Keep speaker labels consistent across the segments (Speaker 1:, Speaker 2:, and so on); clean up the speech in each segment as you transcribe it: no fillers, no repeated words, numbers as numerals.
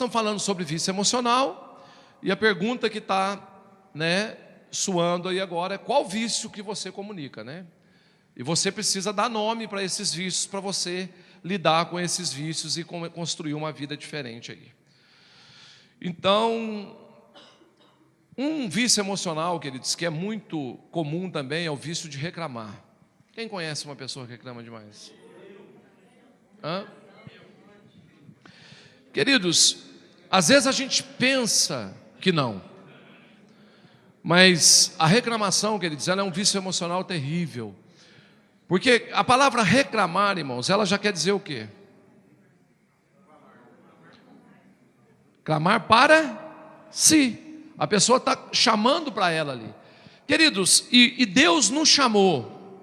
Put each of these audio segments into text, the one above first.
Speaker 1: estamos falando sobre vício emocional, e a pergunta que está, suando aí agora é: qual vício que você comunica, E você precisa dar nome para esses vícios, para você lidar com esses vícios e construir uma vida diferente aí. Então, um vício emocional, queridos, que é muito comum também, é o vício de reclamar. Quem conhece uma pessoa que reclama demais? Queridos, às vezes a gente pensa que não, mas a reclamação, queridos, ela é um vício emocional terrível. Porque a palavra reclamar, irmãos, ela já quer dizer o quê? Clamar para si. A pessoa está chamando para ela ali. Queridos, e Deus nos chamou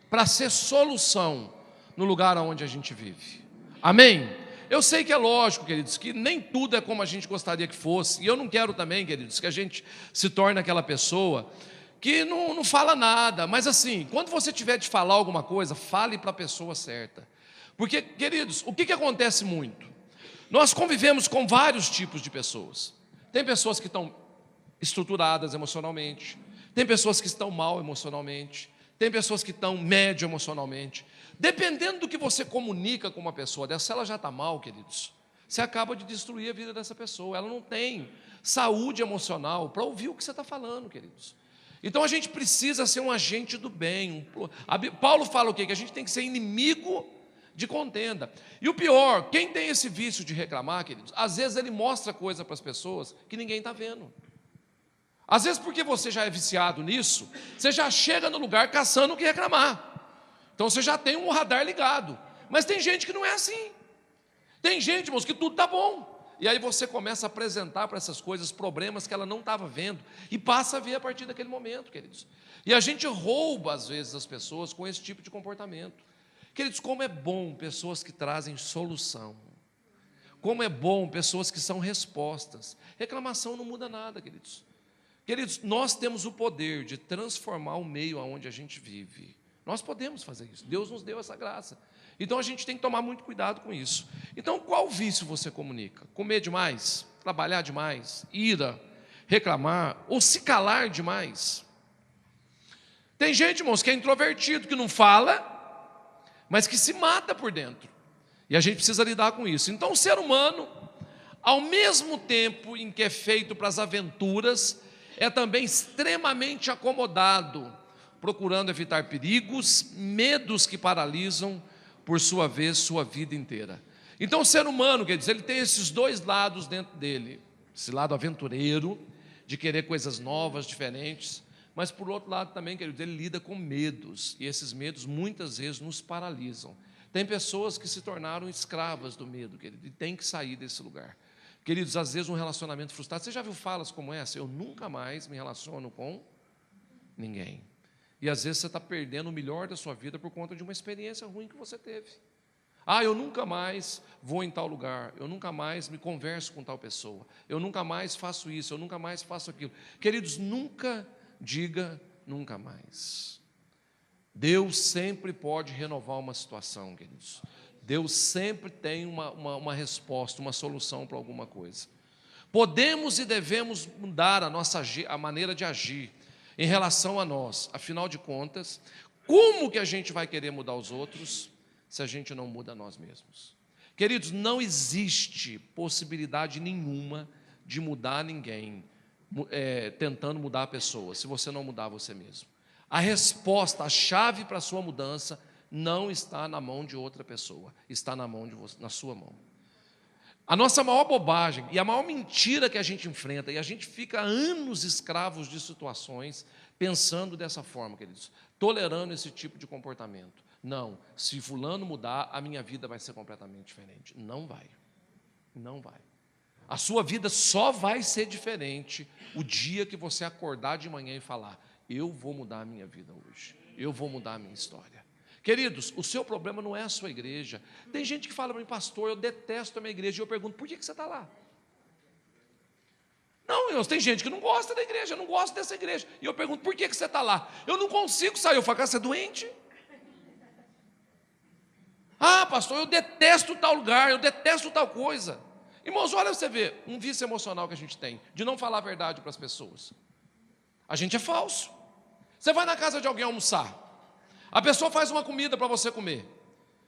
Speaker 1: para ser solução no lugar onde a gente vive. Amém? Eu sei que é lógico, queridos, que nem tudo é como a gente gostaria que fosse. E eu não quero também, queridos, que a gente se torne aquela pessoa que não fala nada. Mas assim, quando você tiver de falar alguma coisa, fale para a pessoa certa. Porque, queridos, o que acontece muito? Nós convivemos com vários tipos de pessoas. Tem pessoas que estão estruturadas emocionalmente, tem pessoas que estão mal emocionalmente, tem pessoas que estão médio emocionalmente. Dependendo do que você comunica com uma pessoa dessa, se ela já está mal, queridos, você acaba de destruir a vida dessa pessoa. Ela não tem saúde emocional para ouvir o que você está falando, queridos. Então a gente precisa ser um agente do bem. Paulo fala o quê? Que a gente tem que ser inimigo de contenda. E o pior, quem tem esse vício de reclamar, queridos, às vezes ele mostra coisa para as pessoas que ninguém está vendo. Às vezes porque você já é viciado nisso, você já chega no lugar caçando o que reclamar. Então você já tem um radar ligado. Mas tem gente que não é assim. Tem gente, irmãos, que tudo está bom. E aí você começa a apresentar para essas coisas problemas que ela não estava vendo. E passa a ver a partir daquele momento, queridos. E a gente rouba, às vezes, as pessoas com esse tipo de comportamento. Queridos, como é bom pessoas que trazem solução. Como é bom pessoas que são respostas. Reclamação não muda nada, queridos. Queridos, nós temos o poder de transformar o meio onde a gente vive. Nós podemos fazer isso. Deus nos deu essa graça. Então a gente tem que tomar muito cuidado com isso. Então, qual vício você comunica? Comer demais? Trabalhar demais? Ira? Reclamar? Ou se calar demais? Tem gente, irmãos, que é introvertido, que não fala, mas que se mata por dentro. E a gente precisa lidar com isso. Então, o ser humano, ao mesmo tempo em que é feito para as aventuras, é também extremamente acomodado, procurando evitar perigos, medos que paralisam, por sua vez, sua vida inteira. Então o ser humano, quer dizer, ele tem esses dois lados dentro dele. Esse lado aventureiro, de querer coisas novas, diferentes, mas por outro lado também, querido, ele lida com medos, e esses medos muitas vezes nos paralisam. Tem pessoas que se tornaram escravas do medo, querido, e tem que sair desse lugar. Queridos, às vezes um relacionamento frustrado, você já viu falas como essa? Eu nunca mais me relaciono com ninguém. E às vezes você está perdendo o melhor da sua vida por conta de uma experiência ruim que você teve. Eu nunca mais vou em tal lugar, eu nunca mais me converso com tal pessoa, eu nunca mais faço isso, eu nunca mais faço aquilo. Queridos, nunca diga nunca mais. Deus sempre pode renovar uma situação, queridos. Deus sempre tem uma resposta, uma solução para alguma coisa. Podemos e devemos mudar a maneira de agir em relação a nós. Afinal de contas, como que a gente vai querer mudar os outros se a gente não muda a nós mesmos? Queridos, não existe possibilidade nenhuma de mudar ninguém tentando mudar a pessoa, se você não mudar você mesmo. A resposta, a chave para a sua mudança não está na mão de outra pessoa, está na sua mão. A nossa maior bobagem e a maior mentira que a gente enfrenta, e a gente fica anos escravos de situações, pensando dessa forma, queridos, tolerando esse tipo de comportamento. Não, se fulano mudar, a minha vida vai ser completamente diferente. Não vai, não vai. A sua vida só vai ser diferente o dia que você acordar de manhã e falar: eu vou mudar a minha vida hoje, eu vou mudar a minha história. Queridos, o seu problema não é a sua igreja. Tem gente que fala para mim: pastor, eu detesto a minha igreja. E eu pergunto: por que você está lá? Não, irmãos, tem gente que não gosta da igreja, eu não gosto dessa igreja. E eu pergunto: por que você está lá? Eu não consigo sair. Eu falo: você é doente? Pastor, eu detesto tal lugar, eu detesto tal coisa. Irmãos, olha você ver, um vício emocional que a gente tem, de não falar a verdade para as pessoas. A gente é falso. Você vai na casa de alguém almoçar, a pessoa faz uma comida para você comer,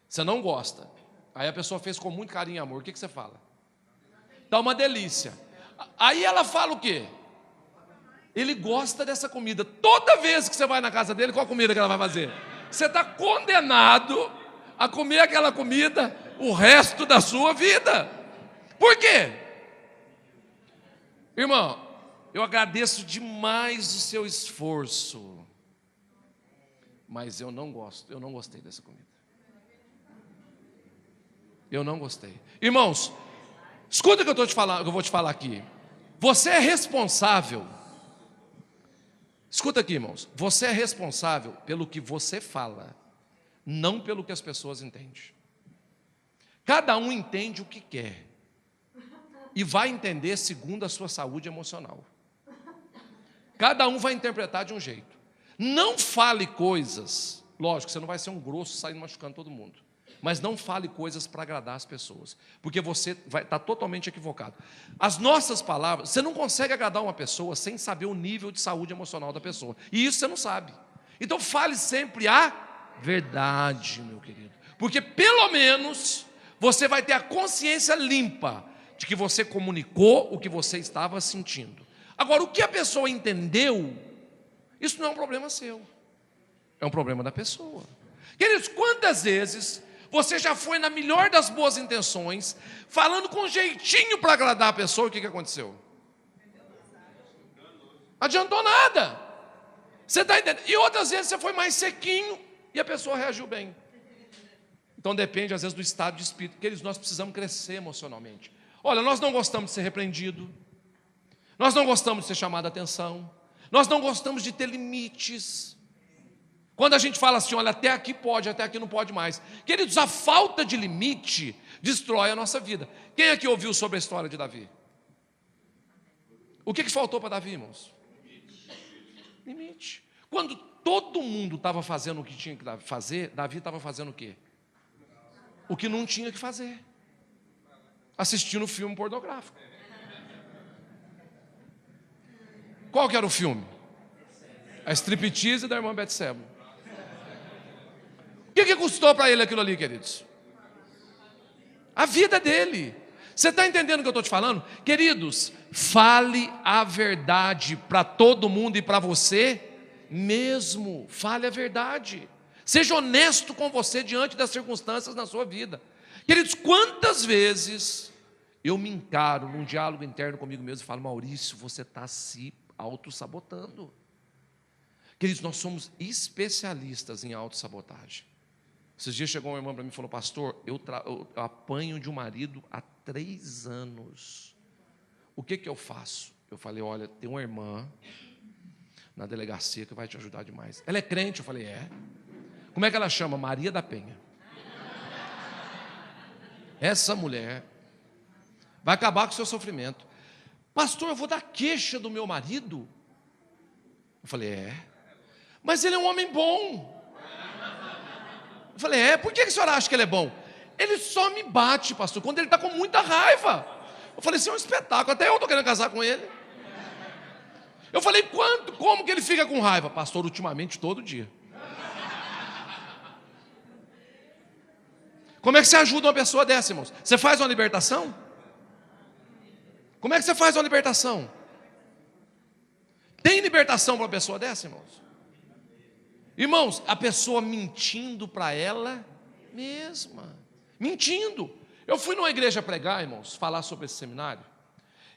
Speaker 1: você não gosta, aí a pessoa fez com muito carinho e amor, o que você fala? Dá uma delícia. Aí ela fala o quê? Ele gosta dessa comida. Toda vez que você vai na casa dele, qual comida que ela vai fazer? Você está condenado a comer aquela comida o resto da sua vida. Por quê? Irmão, eu agradeço demais o seu esforço, mas eu não gostei dessa comida. Eu não gostei. Irmãos, escuta o que eu vou te falar aqui. Você é responsável. Escuta aqui, irmãos. Você é responsável pelo que você fala, não pelo que as pessoas entendem. Cada um entende o que quer e vai entender segundo a sua saúde emocional. Cada um vai interpretar de um jeito. Não fale coisas, lógico, você não vai ser um grosso saindo machucando todo mundo, mas não fale coisas para agradar as pessoas, porque você vai estar totalmente equivocado. As nossas palavras, você não consegue agradar uma pessoa sem saber o nível de saúde emocional da pessoa, e isso você não sabe. Então fale sempre a verdade, meu querido, porque pelo menos você vai ter a consciência limpa de que você comunicou o que você estava sentindo. Agora, o que a pessoa entendeu, isso não é um problema seu, é um problema da pessoa. Queridos, quantas vezes você já foi na melhor das boas intenções, falando com jeitinho para agradar a pessoa, e o que aconteceu? Não adiantou nada. Você está entendendo? E outras vezes você foi mais sequinho e a pessoa reagiu bem. Então depende às vezes do estado de espírito. Queridos, nós precisamos crescer emocionalmente. Olha, nós não gostamos de ser repreendido, nós não gostamos de ser chamado a atenção, nós não gostamos de ter limites. Quando a gente fala assim, olha, até aqui pode, até aqui não pode mais. Queridos, a falta de limite destrói a nossa vida. Quem aqui ouviu sobre a história de Davi? O que faltou para Davi, irmãos? Limite. Quando todo mundo estava fazendo o que tinha que fazer, Davi estava fazendo o quê? O que não tinha que fazer. Assistindo filme pornográfico. Qual que era o filme? A striptease da irmã Betseba. O que custou para ele aquilo ali, queridos? A vida dele. Você está entendendo o que eu estou te falando? Queridos, fale a verdade para todo mundo e para você mesmo. Fale a verdade. Seja honesto com você diante das circunstâncias na sua vida. Queridos, quantas vezes eu me encaro num diálogo interno comigo mesmo e falo, Maurício, você está se autossabotando. Queridos, nós somos especialistas em autossabotagem. Esses dias chegou uma irmã para mim e falou, pastor, eu apanho de um marido há 3 anos. O que eu faço? Eu falei, olha, tem uma irmã na delegacia que vai te ajudar demais. Ela é crente? Eu falei, é. Como é que ela chama? Maria da Penha. Essa mulher vai acabar com o seu sofrimento. Pastor, eu vou dar queixa do meu marido? Eu falei, é. Mas ele é um homem bom. Eu falei, por que a senhora acha que ele é bom? Ele só me bate, pastor, quando ele está com muita raiva. Eu falei, isso é um espetáculo, até eu estou querendo casar com ele. Eu falei, como que ele fica com raiva? Pastor, ultimamente todo dia. Como é que você ajuda uma pessoa dessa, irmãos? Você faz uma libertação? Como é que você faz uma libertação? Tem libertação para uma pessoa dessa, irmãos? Irmãos, a pessoa mentindo para ela mesma. Mentindo. Eu fui numa igreja pregar, irmãos, falar sobre esse seminário.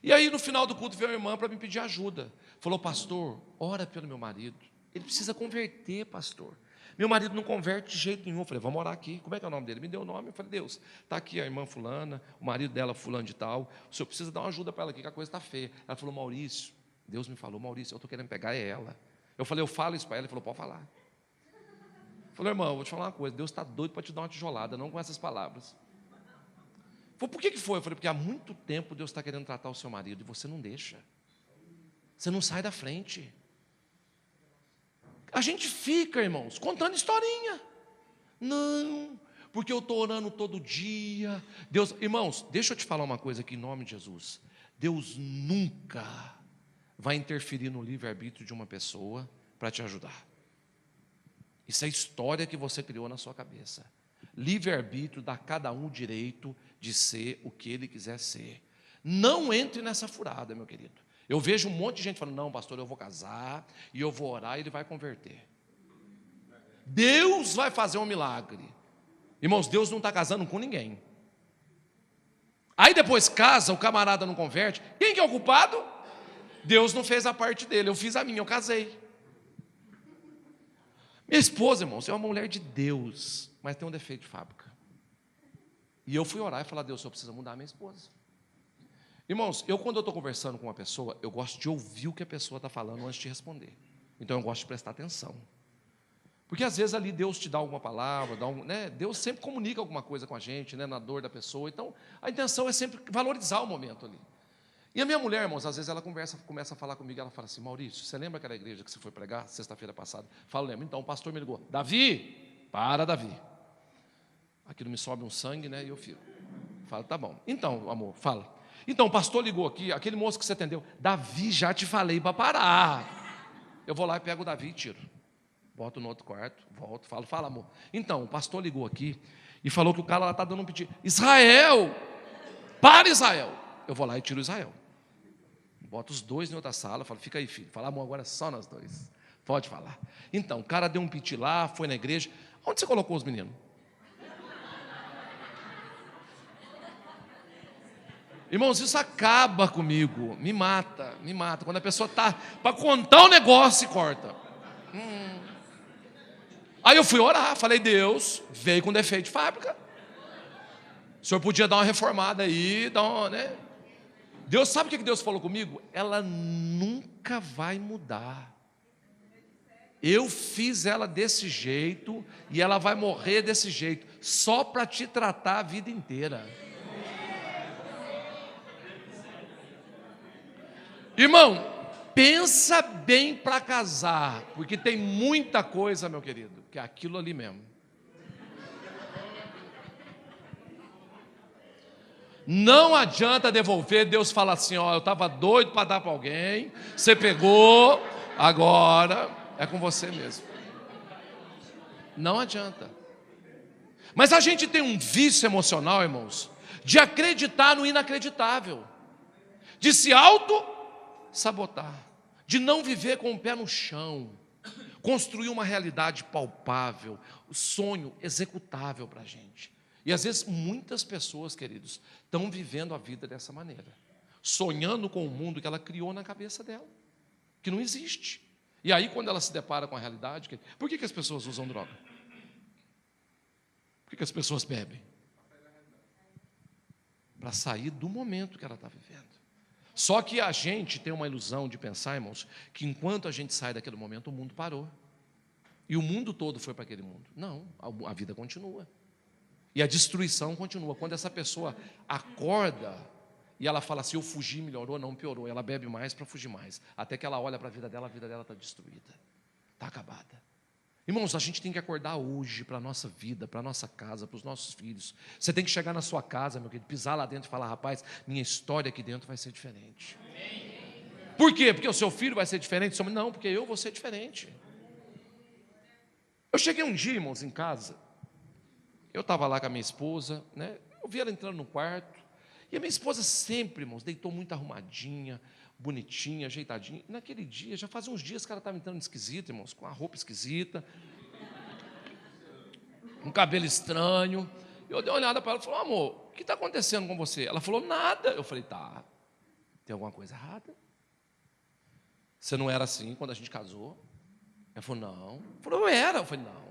Speaker 1: E aí no final do culto veio uma irmã para me pedir ajuda. Falou, pastor, ora pelo meu marido. Ele precisa converter, pastor. Meu marido não converte de jeito nenhum. Eu falei, vamos orar aqui. Como é que é o nome dele? Me deu o nome. Eu falei, Deus, está aqui a irmã fulana, o marido dela fulano de tal. O senhor precisa dar uma ajuda para ela aqui, que a coisa está feia. Ela falou, Maurício, Deus me falou, Maurício, eu estou querendo pegar ela. Eu falei, eu falo isso para ela. Ele falou, pode falar. Eu falei, irmão, eu vou te falar uma coisa. Deus está doido para te dar uma tijolada, não com essas palavras. Falei, por que foi? Eu falei, porque há muito tempo Deus está querendo tratar o seu marido e você não deixa. Você não sai da frente. A gente fica, irmãos, contando historinha. Não, porque eu estou orando todo dia. Deus, irmãos, deixa eu te falar uma coisa aqui em nome de Jesus. Deus nunca vai interferir no livre-arbítrio de uma pessoa para te ajudar. Isso é história que você criou na sua cabeça. Livre-arbítrio dá a cada um o direito de ser o que ele quiser ser. Não entre nessa furada, meu querido. Eu vejo um monte de gente falando, não, pastor, eu vou casar, e eu vou orar, e ele vai converter. Deus vai fazer um milagre. Irmãos, Deus não está casando com ninguém. Aí depois casa, o camarada não converte. Quem que é o culpado? Deus não fez a parte dele, eu fiz a minha, eu casei. Minha esposa, irmãos, é uma mulher de Deus, mas tem um defeito de fábrica. E eu fui orar e falar, Deus, eu preciso mudar a minha esposa. Irmãos, quando eu estou conversando com uma pessoa, eu gosto de ouvir o que a pessoa está falando antes de responder. Então eu gosto de prestar atenção. Porque às vezes ali Deus te dá alguma palavra, Deus sempre comunica alguma coisa com a gente, na dor da pessoa. Então a intenção é sempre valorizar o momento ali. E a minha mulher, irmãos, às vezes ela começa a falar comigo, ela fala assim, Maurício, você lembra aquela igreja que você foi pregar sexta-feira passada? Falo, lembro. Então o pastor me ligou, Davi, aquilo me sobe um sangue, e eu fico. Falo, tá bom. Então, amor, fala. Então, o pastor ligou aqui, aquele moço que você atendeu, Davi, já te falei para parar. Eu vou lá e pego o Davi e tiro. Boto no outro quarto, volto, fala, amor. Então, o pastor ligou aqui e falou que o cara lá está dando um pedido. Israel! Para, Israel! Eu vou lá e tiro Israel. Boto os dois em outra sala, falo, fica aí, filho. Fala, amor, agora é só nós dois. Pode falar. Então, o cara deu um piti lá, foi na igreja. Onde você colocou os meninos? Irmãos, isso acaba comigo, me mata. Quando a pessoa está para contar um negócio e corta. Aí eu fui orar, falei, Deus, veio com defeito de fábrica. O senhor podia dar uma reformada aí, Deus, sabe o que Deus falou comigo? Ela nunca vai mudar. Eu fiz ela desse jeito e ela vai morrer desse jeito, só para te tratar a vida inteira. Irmão, pensa bem para casar, porque tem muita coisa, meu querido, que é aquilo ali mesmo. Não adianta devolver, Deus fala assim, eu estava doido para dar para alguém, você pegou, agora é com você mesmo. Não adianta. Mas a gente tem um vício emocional, irmãos, de acreditar no inacreditável, de se auto-sabotar, de não viver com o pé no chão, construir uma realidade palpável, sonho executável para a gente. E às vezes muitas pessoas, queridos, estão vivendo a vida dessa maneira, sonhando com o mundo que ela criou na cabeça dela, que não existe. E aí quando ela se depara com a realidade, por que as pessoas usam droga? Por que as pessoas bebem? Para sair do momento que ela está vivendo. Só que a gente tem uma ilusão de pensar, irmãos, que enquanto a gente sai daquele momento, o mundo parou. E o mundo todo foi para aquele mundo. Não, a vida continua. E a destruição continua. Quando essa pessoa acorda e ela fala assim, eu fugi, melhorou, não piorou. Ela bebe mais para fugir mais. Até que ela olha para a vida dela está destruída. Está acabada. Irmãos, a gente tem que acordar hoje para a nossa vida, para a nossa casa, para os nossos filhos. Você tem que chegar na sua casa, meu querido, pisar lá dentro e falar, rapaz, minha história aqui dentro vai ser diferente. Por quê? Porque o seu filho vai ser diferente? Não, porque eu vou ser diferente. Eu cheguei um dia, irmãos, em casa. Eu estava lá com a minha esposa, eu vi ela entrando no quarto, e a minha esposa sempre, irmãos, deitou muito arrumadinha, bonitinha, ajeitadinha. E naquele dia, já fazia uns dias que ela estava entrando esquisita, irmãos, com a roupa esquisita, um cabelo estranho. Eu dei uma olhada para ela e falei, amor, o que está acontecendo com você? Ela falou, nada. Eu falei, tá, tem alguma coisa errada? Você não era assim quando a gente casou? Ela falou, não. Eu falei, eu era. Eu falei, não.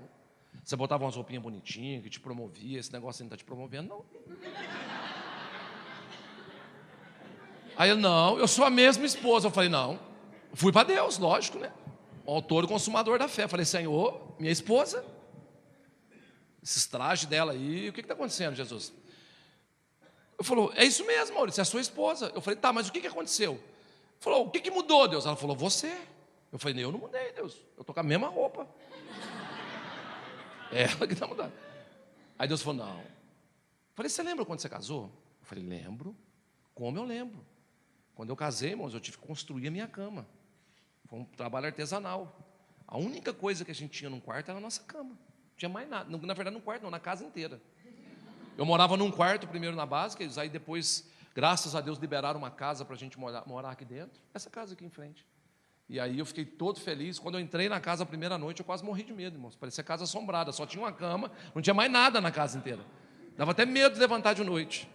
Speaker 1: Você botava umas roupinhas bonitinhas, que te promovia, esse negócio não está te promovendo, não. Aí eu, não, eu sou a mesma esposa. Eu falei, não. Fui para Deus, lógico, O autor e consumador da fé. Eu falei, Senhor, minha esposa, esses trajes dela aí, o que está acontecendo, Jesus? Eu falou, é isso mesmo, Maurício, é a sua esposa. Eu falei, tá, mas o que aconteceu? Ele falou, o que mudou, Deus? Ela falou, você. Eu falei, eu não mudei, Deus, eu estou com a mesma roupa. É ela que está mudando. Aí Deus falou, não. Eu falei, você lembra quando você casou? Eu falei, lembro. Como eu lembro? Quando eu casei, irmãos, eu tive que construir a minha cama. Foi um trabalho artesanal. A única coisa que a gente tinha num quarto era a nossa cama. Não tinha mais nada. Na verdade, num quarto não, na casa inteira. Eu morava num quarto primeiro na base, aí depois, graças a Deus, liberaram uma casa para a gente morar aqui dentro. Essa casa aqui em frente. E aí eu fiquei todo feliz. Quando eu entrei na casa a primeira noite, eu quase morri de medo, irmãos. Parecia casa assombrada, só tinha uma cama, não tinha mais nada na casa inteira. Dava até medo de levantar de noite.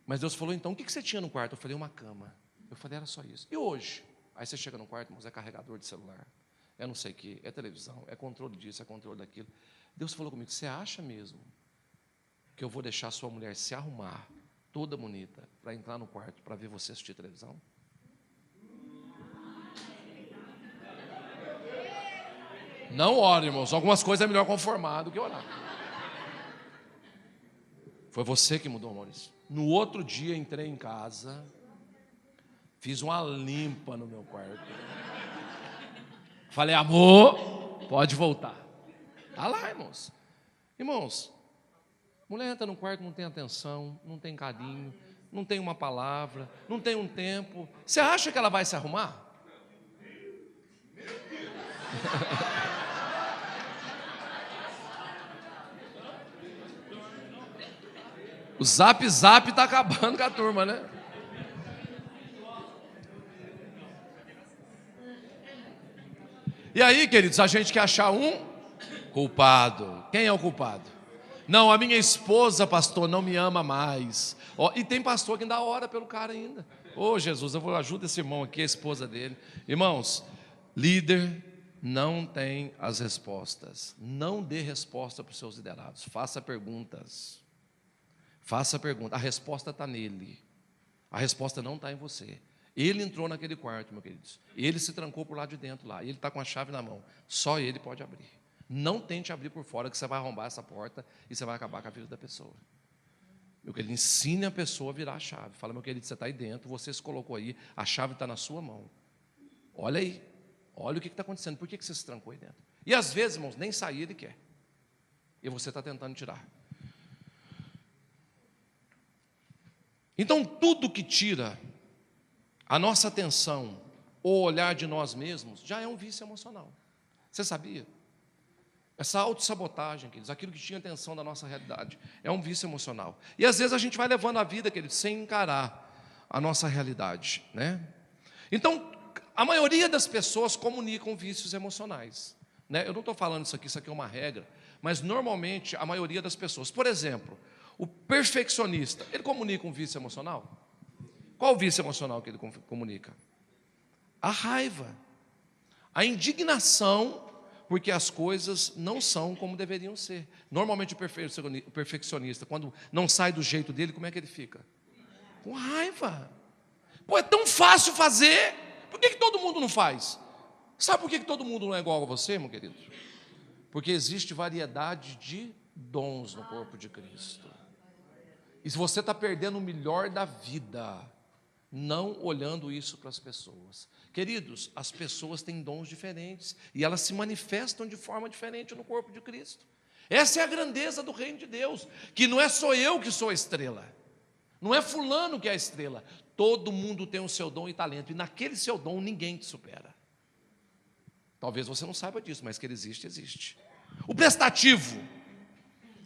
Speaker 1: Mas Deus falou, então, o que você tinha no quarto? Eu falei, uma cama. Eu falei, era só isso. E hoje? Aí você chega no quarto, irmãos, é carregador de celular, é não sei o quê, é televisão, é controle disso, é controle daquilo. Deus falou comigo, você acha mesmo que eu vou deixar sua mulher se arrumar, toda bonita, para entrar no quarto, para ver você assistir televisão? Não ore, irmãos, algumas coisas é melhor conformar do que orar. Foi você que mudou, Maurício. No outro dia, entrei em casa, fiz uma limpa no meu quarto. Falei, amor, pode voltar. Olha lá, irmãos. Irmãos, mulher entra no quarto, não tem atenção, não tem carinho, não tem uma palavra, não tem um tempo. Você acha que ela vai se arrumar? O zap está acabando com a turma, né? E aí, queridos, a gente quer achar um culpado. Quem é o culpado? Não, a minha esposa, pastor, não me ama mais. E tem pastor que ainda ora pelo cara ainda. Jesus, eu vou ajudar esse irmão aqui, a esposa dele. Irmãos, líder não tem as respostas. Não dê resposta para os seus liderados. Faça perguntas. Faça pergunta. A resposta está nele. A resposta não está em você. Ele entrou naquele quarto, meus queridos. Ele se trancou por lá de dentro lá. Ele está com a chave na mão. Só ele pode abrir. Não tente abrir por fora, que você vai arrombar essa porta e você vai acabar com a vida da pessoa. Meu querido, ensine a pessoa a virar a chave. Fala, meu querido, você está aí dentro, você se colocou aí, a chave está na sua mão. Olha aí. Olha o que está acontecendo. Por que você se trancou aí dentro? E às vezes, irmãos, nem sair ele quer. E você está tentando tirar. Então, tudo que tira a nossa atenção ou olhar de nós mesmos já é um vício emocional. Você sabia? Essa autossabotagem, queridos, aquilo que tinha atenção da nossa realidade, é um vício emocional. E às vezes a gente vai levando a vida, queridos, sem encarar a nossa realidade, né? Então, a maioria das pessoas comunicam vícios emocionais, né? Eu não estou falando isso aqui é uma regra, mas normalmente a maioria das pessoas, por exemplo, o perfeccionista, ele comunica um vício emocional? Qual o vício emocional que ele comunica? A raiva, a indignação, porque as coisas não são como deveriam ser. Normalmente o perfeccionista, quando não sai do jeito dele, como é que ele fica? Com raiva. Pô, é tão fácil fazer, por que todo mundo não faz? Sabe por que todo mundo não é igual a você, meu querido? Porque existe variedade de dons no corpo de Cristo. E se você está perdendo o melhor da vida, não olhando isso para as pessoas. Queridos, as pessoas têm dons diferentes e elas se manifestam de forma diferente no corpo de Cristo. Essa é a grandeza do reino de Deus, que não é só eu que sou a estrela, não é fulano que é a estrela, todo mundo tem o seu dom e talento, e naquele seu dom ninguém te supera. Talvez você não saiba disso, mas que ele existe, existe. O prestativo,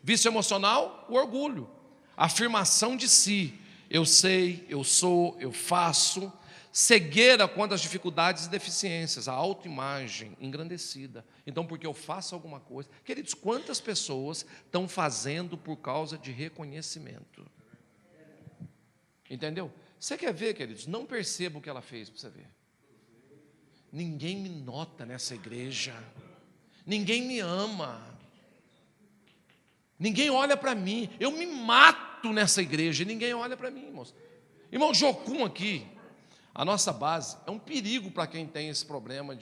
Speaker 1: vício emocional, o orgulho, a afirmação de si. Eu sei, eu sou, eu faço. Cegueira quanto às dificuldades e deficiências, a autoimagem engrandecida. Então, porque eu faço alguma coisa. Queridos, quantas pessoas estão fazendo por causa de reconhecimento? Entendeu? Você quer ver, queridos? Não perceba o que ela fez para você ver. Ninguém me nota nessa igreja. Ninguém me ama. Ninguém olha para mim. Eu me mato nessa igreja e ninguém olha para mim, irmãos. Irmão, Jocum aqui, a nossa base, é um perigo para quem tem esse problema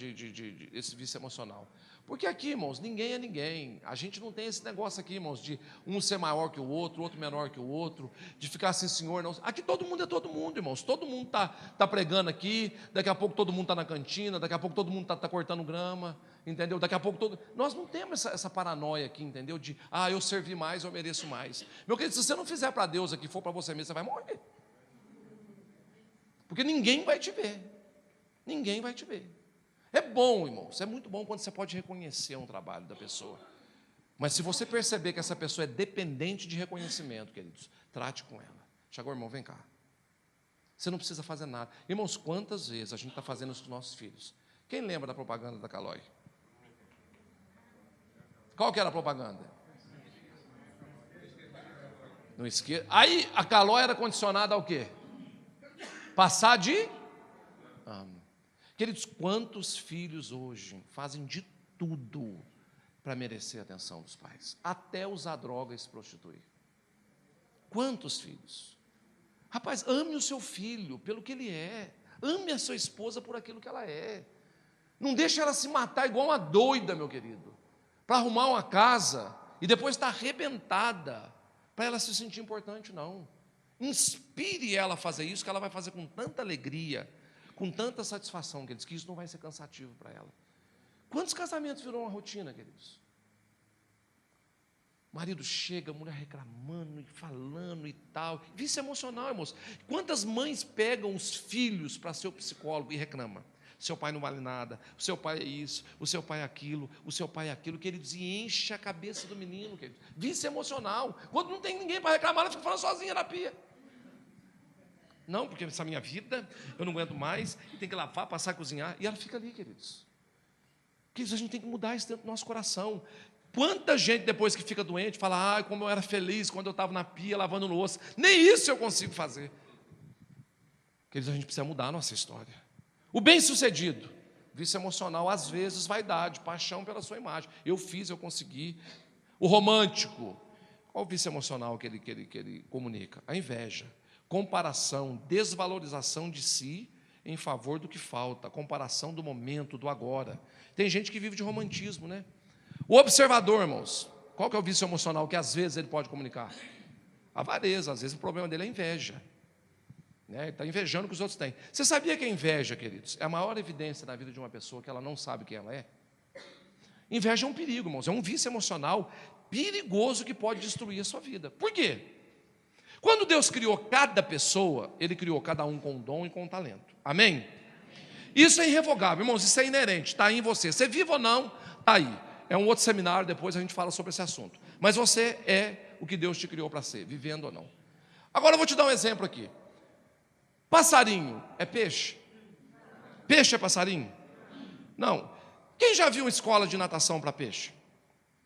Speaker 1: esse vício emocional. Porque aqui, irmãos, ninguém é ninguém. A gente não tem esse negócio aqui, irmãos, de um ser maior que o outro menor que o outro, de ficar assim, senhor, não. Aqui todo mundo é todo mundo, irmãos. Todo mundo está pregando aqui, daqui a pouco todo mundo está na cantina, daqui a pouco todo mundo está cortando grama, entendeu? Daqui a pouco todo. Nós não temos essa paranoia aqui, entendeu? De, eu servi mais, eu mereço mais. Meu querido, se você não fizer para Deus aqui, for para você mesmo, você vai morrer. Porque ninguém vai te ver. Ninguém vai te ver. É bom, irmãos, é muito bom quando você pode reconhecer um trabalho da pessoa. Mas se você perceber que essa pessoa é dependente de reconhecimento, queridos, trate com ela. Chegou, irmão, vem cá. Você não precisa fazer nada. Irmãos, quantas vezes a gente está fazendo isso com nossos filhos? Quem lembra da propaganda da Caloi? Qual que era a propaganda? Não esqueça. Aí a Caloi era condicionada ao quê? Passar de ano. Queridos, quantos filhos hoje fazem de tudo para merecer a atenção dos pais? Até usar droga e se prostituir. Quantos filhos? Rapaz, ame o seu filho pelo que ele é. Ame a sua esposa por aquilo que ela é. Não deixe ela se matar igual uma doida, meu querido, para arrumar uma casa e depois estar arrebentada, para ela se sentir importante, não. Inspire ela a fazer isso, que ela vai fazer com tanta alegria, com tanta satisfação, queridos, que isso não vai ser cansativo para ela. Quantos casamentos virou uma rotina, queridos? O marido chega, a mulher reclamando e falando e tal. Vício emocional, irmãos. Quantas mães pegam os filhos para ser o psicólogo e reclamam? Seu pai não vale nada, o seu pai é isso, o seu pai é aquilo, o seu pai é aquilo, queridos, e enche a cabeça do menino, queridos. Vício emocional. Quando não tem ninguém para reclamar, ela fica falando sozinha na pia. Não, porque essa minha vida, eu não aguento mais, tem que lavar, passar, cozinhar, e ela fica ali, queridos. Queridos, a gente tem que mudar isso dentro do nosso coração. Quanta gente depois que fica doente, fala, como eu era feliz quando eu estava na pia, lavando louça. Nem isso eu consigo fazer. Queridos, a gente precisa mudar a nossa história. O bem-sucedido, vício emocional, às vezes, vaidade, paixão pela sua imagem. Eu fiz, eu consegui. O romântico, qual o vício emocional que ele comunica? A inveja. Comparação, desvalorização de si em favor do que falta, comparação do momento, do agora. Tem gente que vive de romantismo, né? O observador, irmãos, qual que é o vício emocional que às vezes ele pode comunicar? Avareza, às vezes o problema dele é inveja. Ele está invejando o que os outros têm. Você sabia que a inveja, queridos, é a maior evidência na vida de uma pessoa que ela não sabe quem ela é? Inveja é um perigo, irmãos, é um vício emocional perigoso que pode destruir a sua vida. Por quê? Quando Deus criou cada pessoa, Ele criou cada um com um dom e com um talento. Amém? Isso é irrevogável, irmãos, isso é inerente, está aí em você. Você vive ou não, está aí. É um outro seminário, depois a gente fala sobre esse assunto. Mas você é o que Deus te criou para ser, vivendo ou não. Agora eu vou te dar um exemplo aqui. Passarinho é peixe? Peixe é passarinho? Não. Quem já viu uma escola de natação para peixe?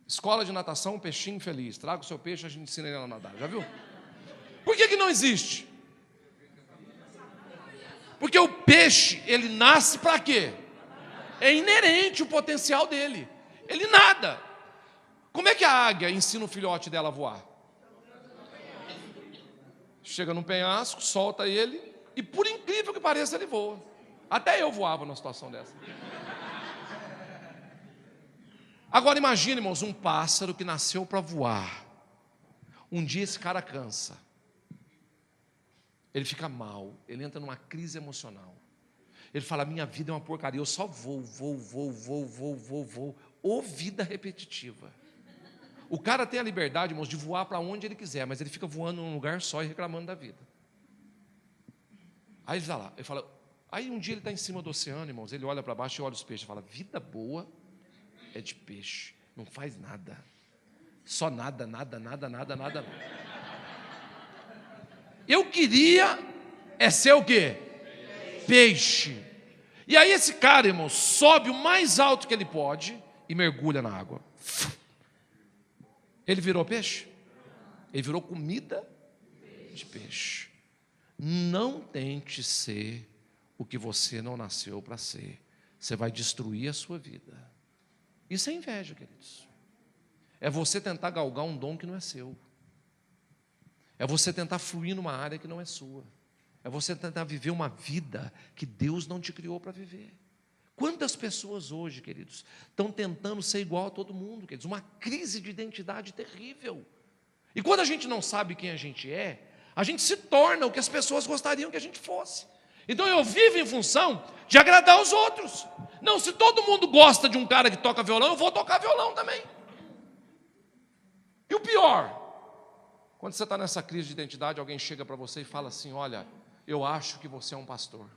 Speaker 1: Escola de natação, peixinho feliz. Traga o seu peixe, a gente ensina ele a nadar. Já viu? Por que não existe? Porque o peixe, ele nasce para quê? É inerente o potencial dele. Ele nada. Como é que a águia ensina o filhote dela a voar? Chega num penhasco, solta ele, e por incrível que pareça, ele voa. Até eu voava numa situação dessa. Agora imagine, irmãos, um pássaro que nasceu para voar. Um dia esse cara cansa. Ele fica mal, ele entra numa crise emocional. Ele fala, minha vida é uma porcaria, eu só vou. Ô vida repetitiva. O cara tem a liberdade, irmãos, de voar para onde ele quiser, mas ele fica voando num lugar só e reclamando da vida. Aí ele está lá, ele fala, aí um dia ele está em cima do oceano, irmãos, ele olha para baixo e olha os peixes, e fala, vida boa é de peixe, não faz nada. Só nada. Eu queria ser o quê? Peixe. E aí esse cara, irmão, sobe o mais alto que ele pode e mergulha na água. Ele virou peixe? Ele virou comida de peixe. Não tente ser o que você não nasceu para ser. Você vai destruir a sua vida. Isso é inveja, queridos. É você tentar galgar um dom que não é seu. É você tentar fluir numa área que não é sua. É você tentar viver uma vida que Deus não te criou para viver. Quantas pessoas hoje, queridos, estão tentando ser igual a todo mundo, queridos? Uma crise de identidade terrível. E quando a gente não sabe quem a gente a gente se torna o que as pessoas gostariam que a gente fosse. Então eu vivo em função de agradar os outros. Não, se todo mundo gosta de um cara que toca violão, eu vou tocar violão também. E o pior, quando você está nessa crise de identidade, alguém chega para você e fala assim: olha, eu acho que você é um pastor.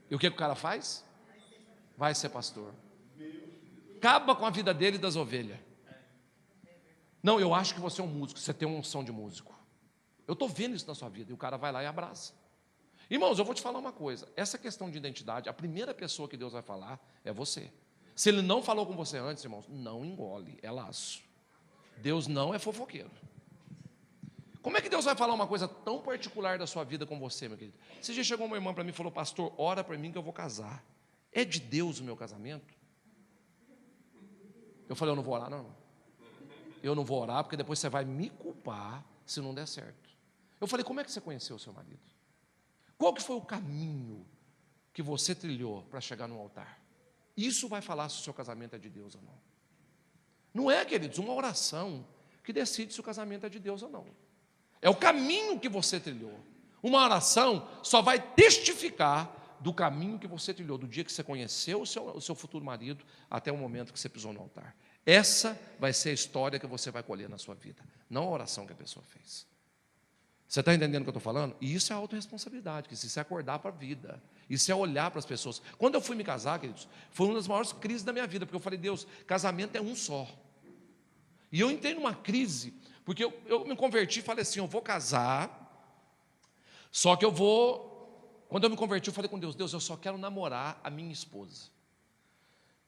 Speaker 1: E o que o cara faz? Vai ser pastor. Acaba com a vida dele e das ovelhas. Não, eu acho que você é um músico, você tem uma unção de músico. Eu estou vendo isso na sua vida. E o cara vai lá e abraça. Irmãos, eu vou te falar uma coisa. Essa questão de identidade, a primeira pessoa que Deus vai falar é você. Se Ele não falou com você antes, irmãos, não engole, é laço. Deus não é fofoqueiro. Como é que Deus vai falar uma coisa tão particular da sua vida com você, meu querido? Esse dia chegou uma irmã para mim e falou: pastor, ora para mim que eu vou casar. É de Deus o meu casamento? Eu falei: eu não vou orar não, irmão. Eu não vou orar porque depois você vai me culpar se não der certo. Eu falei: como é que você conheceu o seu marido? Qual que foi o caminho que você trilhou para chegar no altar? Isso vai falar se o seu casamento é de Deus ou não. Não é, queridos, uma oração que decide se o casamento é de Deus ou não. É o caminho que você trilhou. Uma oração só vai testificar do caminho que você trilhou, do dia que você conheceu o seu futuro marido até o momento que você pisou no altar. Essa vai ser a história que você vai colher na sua vida, não a oração que a pessoa fez. Você está entendendo o que eu estou falando? E isso é autorresponsabilidade, que isso é acordar para a vida, isso é olhar para as pessoas. Quando eu fui me casar, queridos, foi uma das maiores crises da minha vida, porque eu falei: Deus, casamento é um só. E eu entrei numa crise, porque eu me converti e falei assim: eu vou casar, só que quando eu me converti, eu falei com Deus: Deus, eu só quero namorar a minha esposa.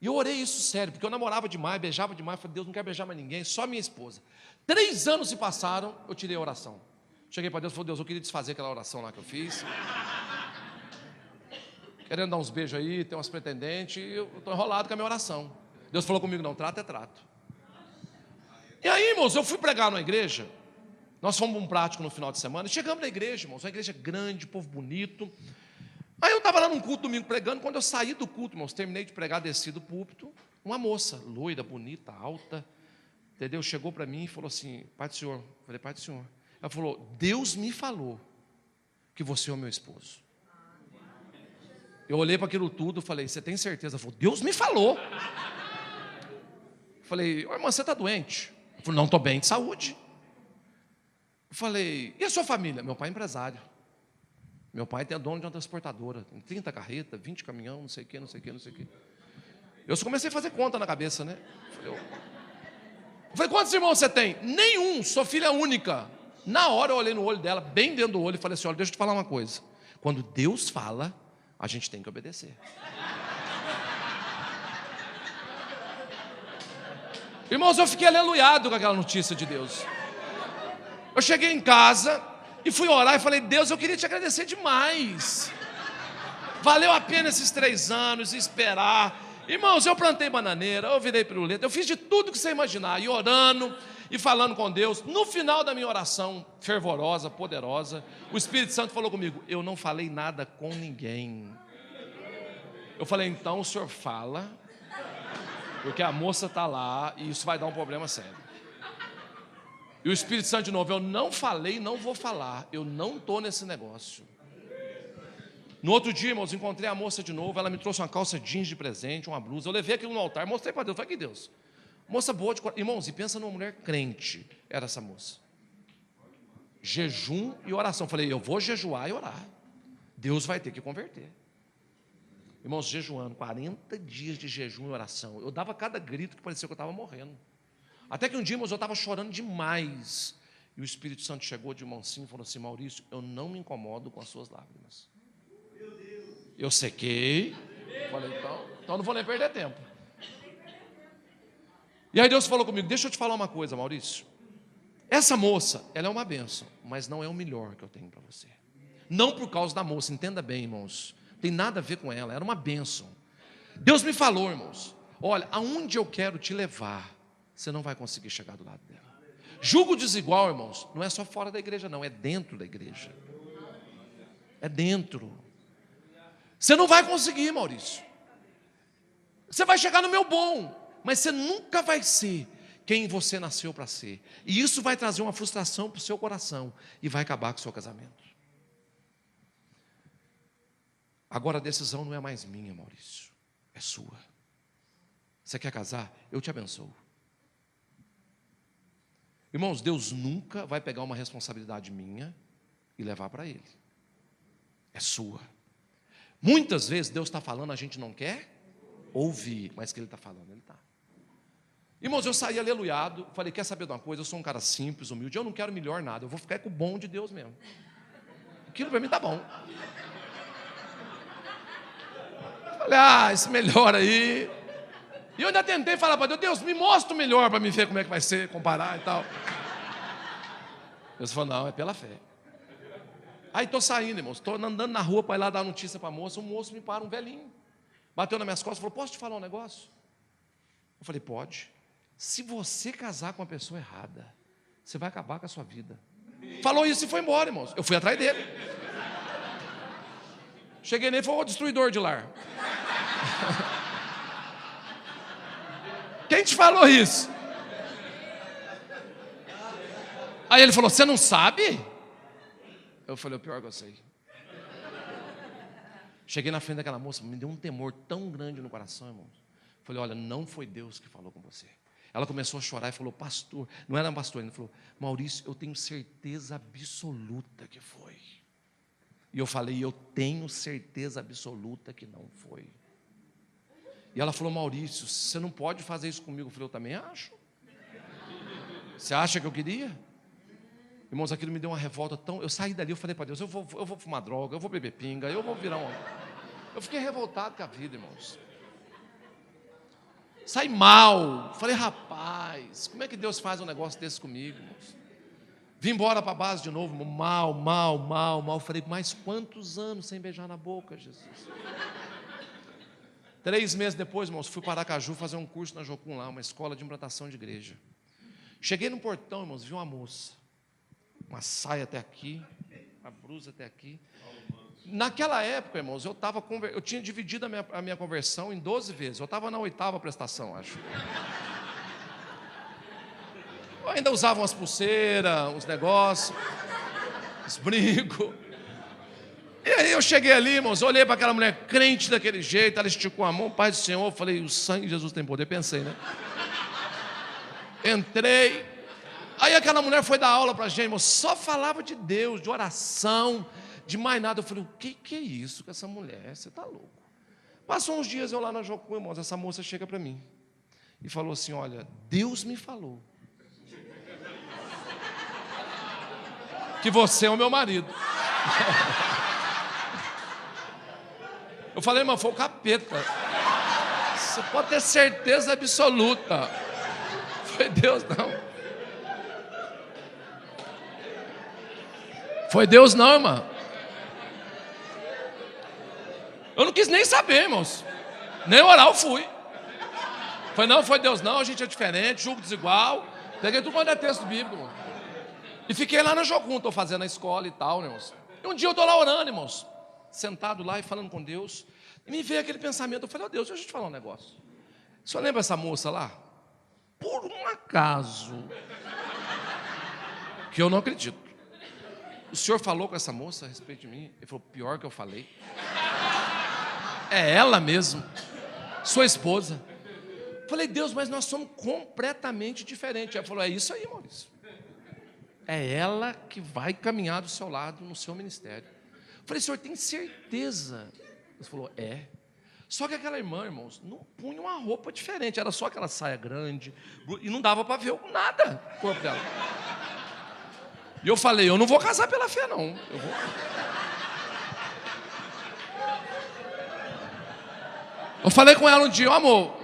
Speaker 1: E eu orei isso sério, porque eu namorava demais, beijava demais, falei: Deus, não quero beijar mais ninguém, só minha esposa. 3 anos se passaram, eu tirei a oração. Cheguei para Deus e falei: Deus, eu queria desfazer aquela oração lá que eu fiz. Querendo dar uns beijos aí, ter umas pretendentes, e eu estou enrolado com a minha oração. Deus falou comigo: não, trato é trato. E aí, irmãos, eu fui pregar numa igreja. Nós fomos um prático no final de semana. E chegamos na igreja, irmãos, uma igreja grande, povo bonito. Aí eu estava lá num culto domingo pregando. Quando eu saí do culto, irmãos, terminei de pregar, desci do púlpito, uma moça, loira, bonita, alta, entendeu? Chegou para mim e falou assim: Pai do Senhor. Eu falei: Pai do Senhor. Ela falou: Deus me falou que você é o meu esposo. Eu olhei para aquilo tudo e falei: você tem certeza? Ela falou: Deus me falou. Eu falei: ô, irmã, você está doente? Ela falou: não, estou bem de saúde. Eu falei: e a sua família? Meu pai é empresário. Meu pai é dono de uma transportadora, tem 30 carretas, 20 caminhão, não sei o que, não sei o que, não sei o que. Eu só comecei a fazer conta na cabeça, né? Eu falei: quantos irmãos você tem? Nenhum, sou filha única. Na hora eu olhei no olho dela, bem dentro do olho, e falei assim: olha, deixa eu te falar uma coisa. Quando Deus fala, a gente tem que obedecer. Irmãos, eu fiquei aleluiado com aquela notícia de Deus. Eu cheguei em casa e fui orar e falei: Deus, eu queria te agradecer demais. Valeu a pena esses 3 anos, esperar. Irmãos, eu plantei bananeira, eu virei piruleta, eu fiz de tudo que você imaginar, e orando, e falando com Deus. No final da minha oração fervorosa, poderosa, o Espírito Santo falou comigo: eu não falei nada com ninguém. Eu falei: então o senhor fala, porque a moça está lá, e isso vai dar um problema sério. E o Espírito Santo de novo: eu não falei, não vou falar, eu não estou nesse negócio. No outro dia, irmãos, encontrei a moça de novo. Ela me trouxe uma calça jeans de presente, uma blusa. Eu levei aquilo no altar, mostrei para Deus. Falei: que Deus, moça boa de coração. Irmãos, e pensa numa mulher crente. Era essa moça. Jejum e oração. Falei: eu vou jejuar e orar. Deus vai ter que converter. Irmãos, jejuando, 40 dias de jejum e oração. Eu dava cada grito que parecia que eu estava morrendo. Até que um dia, irmãos, eu estava chorando demais. E o Espírito Santo chegou de mansinho e falou assim: Maurício, eu não me incomodo com as suas lágrimas. Eu sequei. Falei: então não vou nem perder tempo. E aí Deus falou comigo: deixa eu te falar uma coisa, Maurício. Essa moça, ela é uma bênção, mas não é o melhor que eu tenho para você. Não por causa da moça, entenda bem, irmãos. Não tem nada a ver com ela, era uma bênção. Deus me falou, irmãos: olha, aonde eu quero te levar, você não vai conseguir chegar do lado dela. Julgo desigual, irmãos, não é só fora da igreja não, é dentro da igreja. É dentro. Você não vai conseguir, Maurício. Você vai chegar no meu bom, mas você nunca vai ser quem você nasceu para ser. E isso vai trazer uma frustração para o seu coração e vai acabar com o seu casamento. Agora a decisão não é mais minha, Maurício, é sua. Você quer casar? Eu te abençoo. Irmãos, Deus nunca vai pegar uma responsabilidade minha e levar para Ele. É sua. Muitas vezes Deus está falando, a gente não quer ouvir, mas que Ele está falando, Ele está. Irmãos, eu saí aleluiado, falei, quer saber de uma coisa? Eu sou um cara simples, humilde, eu não quero melhor nada, eu vou ficar com o bom de Deus mesmo. Aquilo para mim está bom. Falei, esse melhor aí. E eu ainda tentei falar para Deus, me mostra o melhor para me ver como é que vai ser, comparar e tal. Deus falou, não, é pela fé. Aí estou saindo, irmãos, estou andando na rua para ir lá dar notícia para a moça, um moço me para, um velhinho, bateu nas minhas costas e falou, posso te falar um negócio? Eu falei, pode. Se você casar com uma pessoa errada, você vai acabar com a sua vida. Falou isso e foi embora, irmãos. Eu fui atrás dele. Cheguei nele e falei, ô destruidor de lar. Quem te falou isso? Aí ele falou, você não sabe? Eu falei, o pior que eu sei. Cheguei na frente daquela moça, me deu um temor tão grande no coração, irmãos. Falei, olha, não foi Deus que falou com você. Ela começou a chorar e falou, pastor, não era pastor ainda, falou, Maurício, eu tenho certeza absoluta que foi. E eu falei, eu tenho certeza absoluta que não foi. E ela falou, Maurício, você não pode fazer isso comigo. Eu falei, eu também acho. Você acha que eu queria? Irmãos, aquilo me deu uma revolta tão... Eu saí dali, eu falei para Deus, eu vou fumar droga, eu vou beber pinga, eu vou virar um... Eu fiquei revoltado com a vida, irmãos. Saí mal. Falei, rapaz, como é que Deus faz um negócio desse comigo, irmãos? Vim embora para a base de novo, mal. Falei, mas quantos anos sem beijar na boca, Jesus? 3 meses depois, irmãos, fui para Aracaju fazer um curso na Jocum lá, uma escola de implantação de igreja. Cheguei no portão, irmãos, vi uma moça. Uma saia até aqui, uma blusa até aqui. Naquela época, irmãos, eu tinha dividido a minha conversão em 12 vezes. Eu estava na 8ª prestação, acho. Eu ainda usava umas pulseiras, uns negócios, uns brincos. E aí eu cheguei ali, irmãos, olhei para aquela mulher crente daquele jeito, ela esticou a mão, Pai do Senhor, eu falei, o sangue de Jesus tem poder, pensei, né? Entrei, aí aquela mulher foi dar aula para a gente, irmãos, só falava de Deus, de oração, de mais nada. Eu falei, o que é isso com essa mulher? Você está louco. Passou uns dias eu lá na Jocum, irmãos, essa moça chega para mim e falou assim, olha, Deus me falou que você é o meu marido. Eu falei, irmão, foi o capeta. Você pode ter certeza absoluta. Foi Deus, não. Foi Deus, não, irmão. Eu não quis nem saber, irmãos. Nem orar eu fui. Falei, não, foi Deus, não, a gente é diferente, julgo desigual. Peguei tudo quanto é texto bíblico, irmão. E fiquei lá na Jocum, estou fazendo a escola e tal, irmãos. E um dia eu estou lá orando, irmãos. Sentado lá e falando com Deus. E me veio aquele pensamento, eu falei, Deus, deixa eu te falar um negócio. O senhor lembra essa moça lá? Por um acaso, que eu não acredito, o senhor falou com essa moça a respeito de mim? Ele falou, pior que eu falei. É ela mesmo, sua esposa. Falei, Deus, mas nós somos completamente diferentes. Ele falou, é isso aí, Maurício. É ela que vai caminhar do seu lado no seu ministério. Falei, senhor, tem certeza? Ele falou, é. Só que aquela irmã, irmãos, não punha uma roupa diferente. Era só aquela saia grande. E não dava para ver nada o corpo dela. E eu falei, eu não vou casar pela fé, não. Eu falei com ela um dia, amor,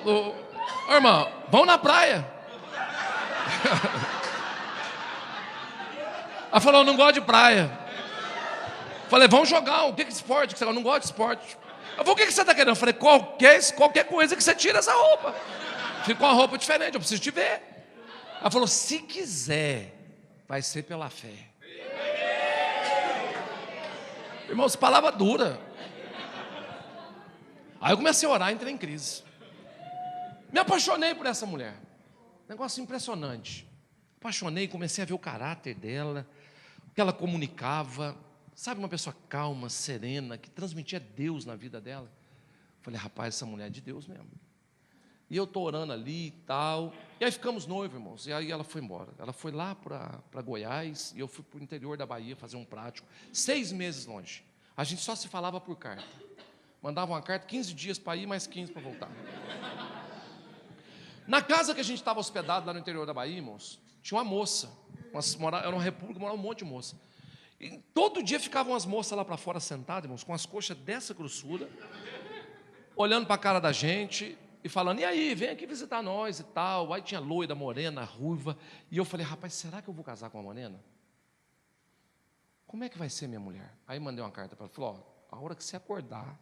Speaker 1: irmã, vamos na praia. Ela falou, eu não gosto de praia. Falei, vamos jogar, o que é esporte? Eu não gosto de esporte. Eu falei, o que você está querendo? Eu falei, qualquer coisa que você tira essa roupa. Fica uma roupa diferente, eu preciso te ver. Ela falou, se quiser, vai ser pela fé. Irmãos, palavra dura. Aí eu comecei a orar, entrei em crise. Me apaixonei por essa mulher. Negócio impressionante. Apaixonei, comecei a ver o caráter dela, o que ela comunicava. Sabe, uma pessoa calma, serena, que transmitia Deus na vida dela. Falei, rapaz, essa mulher é de Deus mesmo. E eu estou orando ali e tal. E aí ficamos noivos, irmãos. E aí ela foi embora. Ela foi lá para Goiás e eu fui para o interior da Bahia fazer um prático. 6 meses longe. A gente só se falava por carta. Mandava uma carta, 15 dias para ir, mais 15 para voltar. Na casa que a gente estava hospedado lá no interior da Bahia, irmãos, tinha uma moça. Era uma república, morava um monte de moça. E todo dia ficavam as moças lá para fora sentadas, irmãos, com as coxas dessa grossura, olhando para a cara da gente e falando, e aí, vem aqui visitar nós e tal. Aí tinha loira, morena, ruiva. E eu falei, rapaz, será que eu vou casar com uma morena? Como é que vai ser minha mulher? Aí mandei uma carta para ela, falou, ó, a hora que você acordar,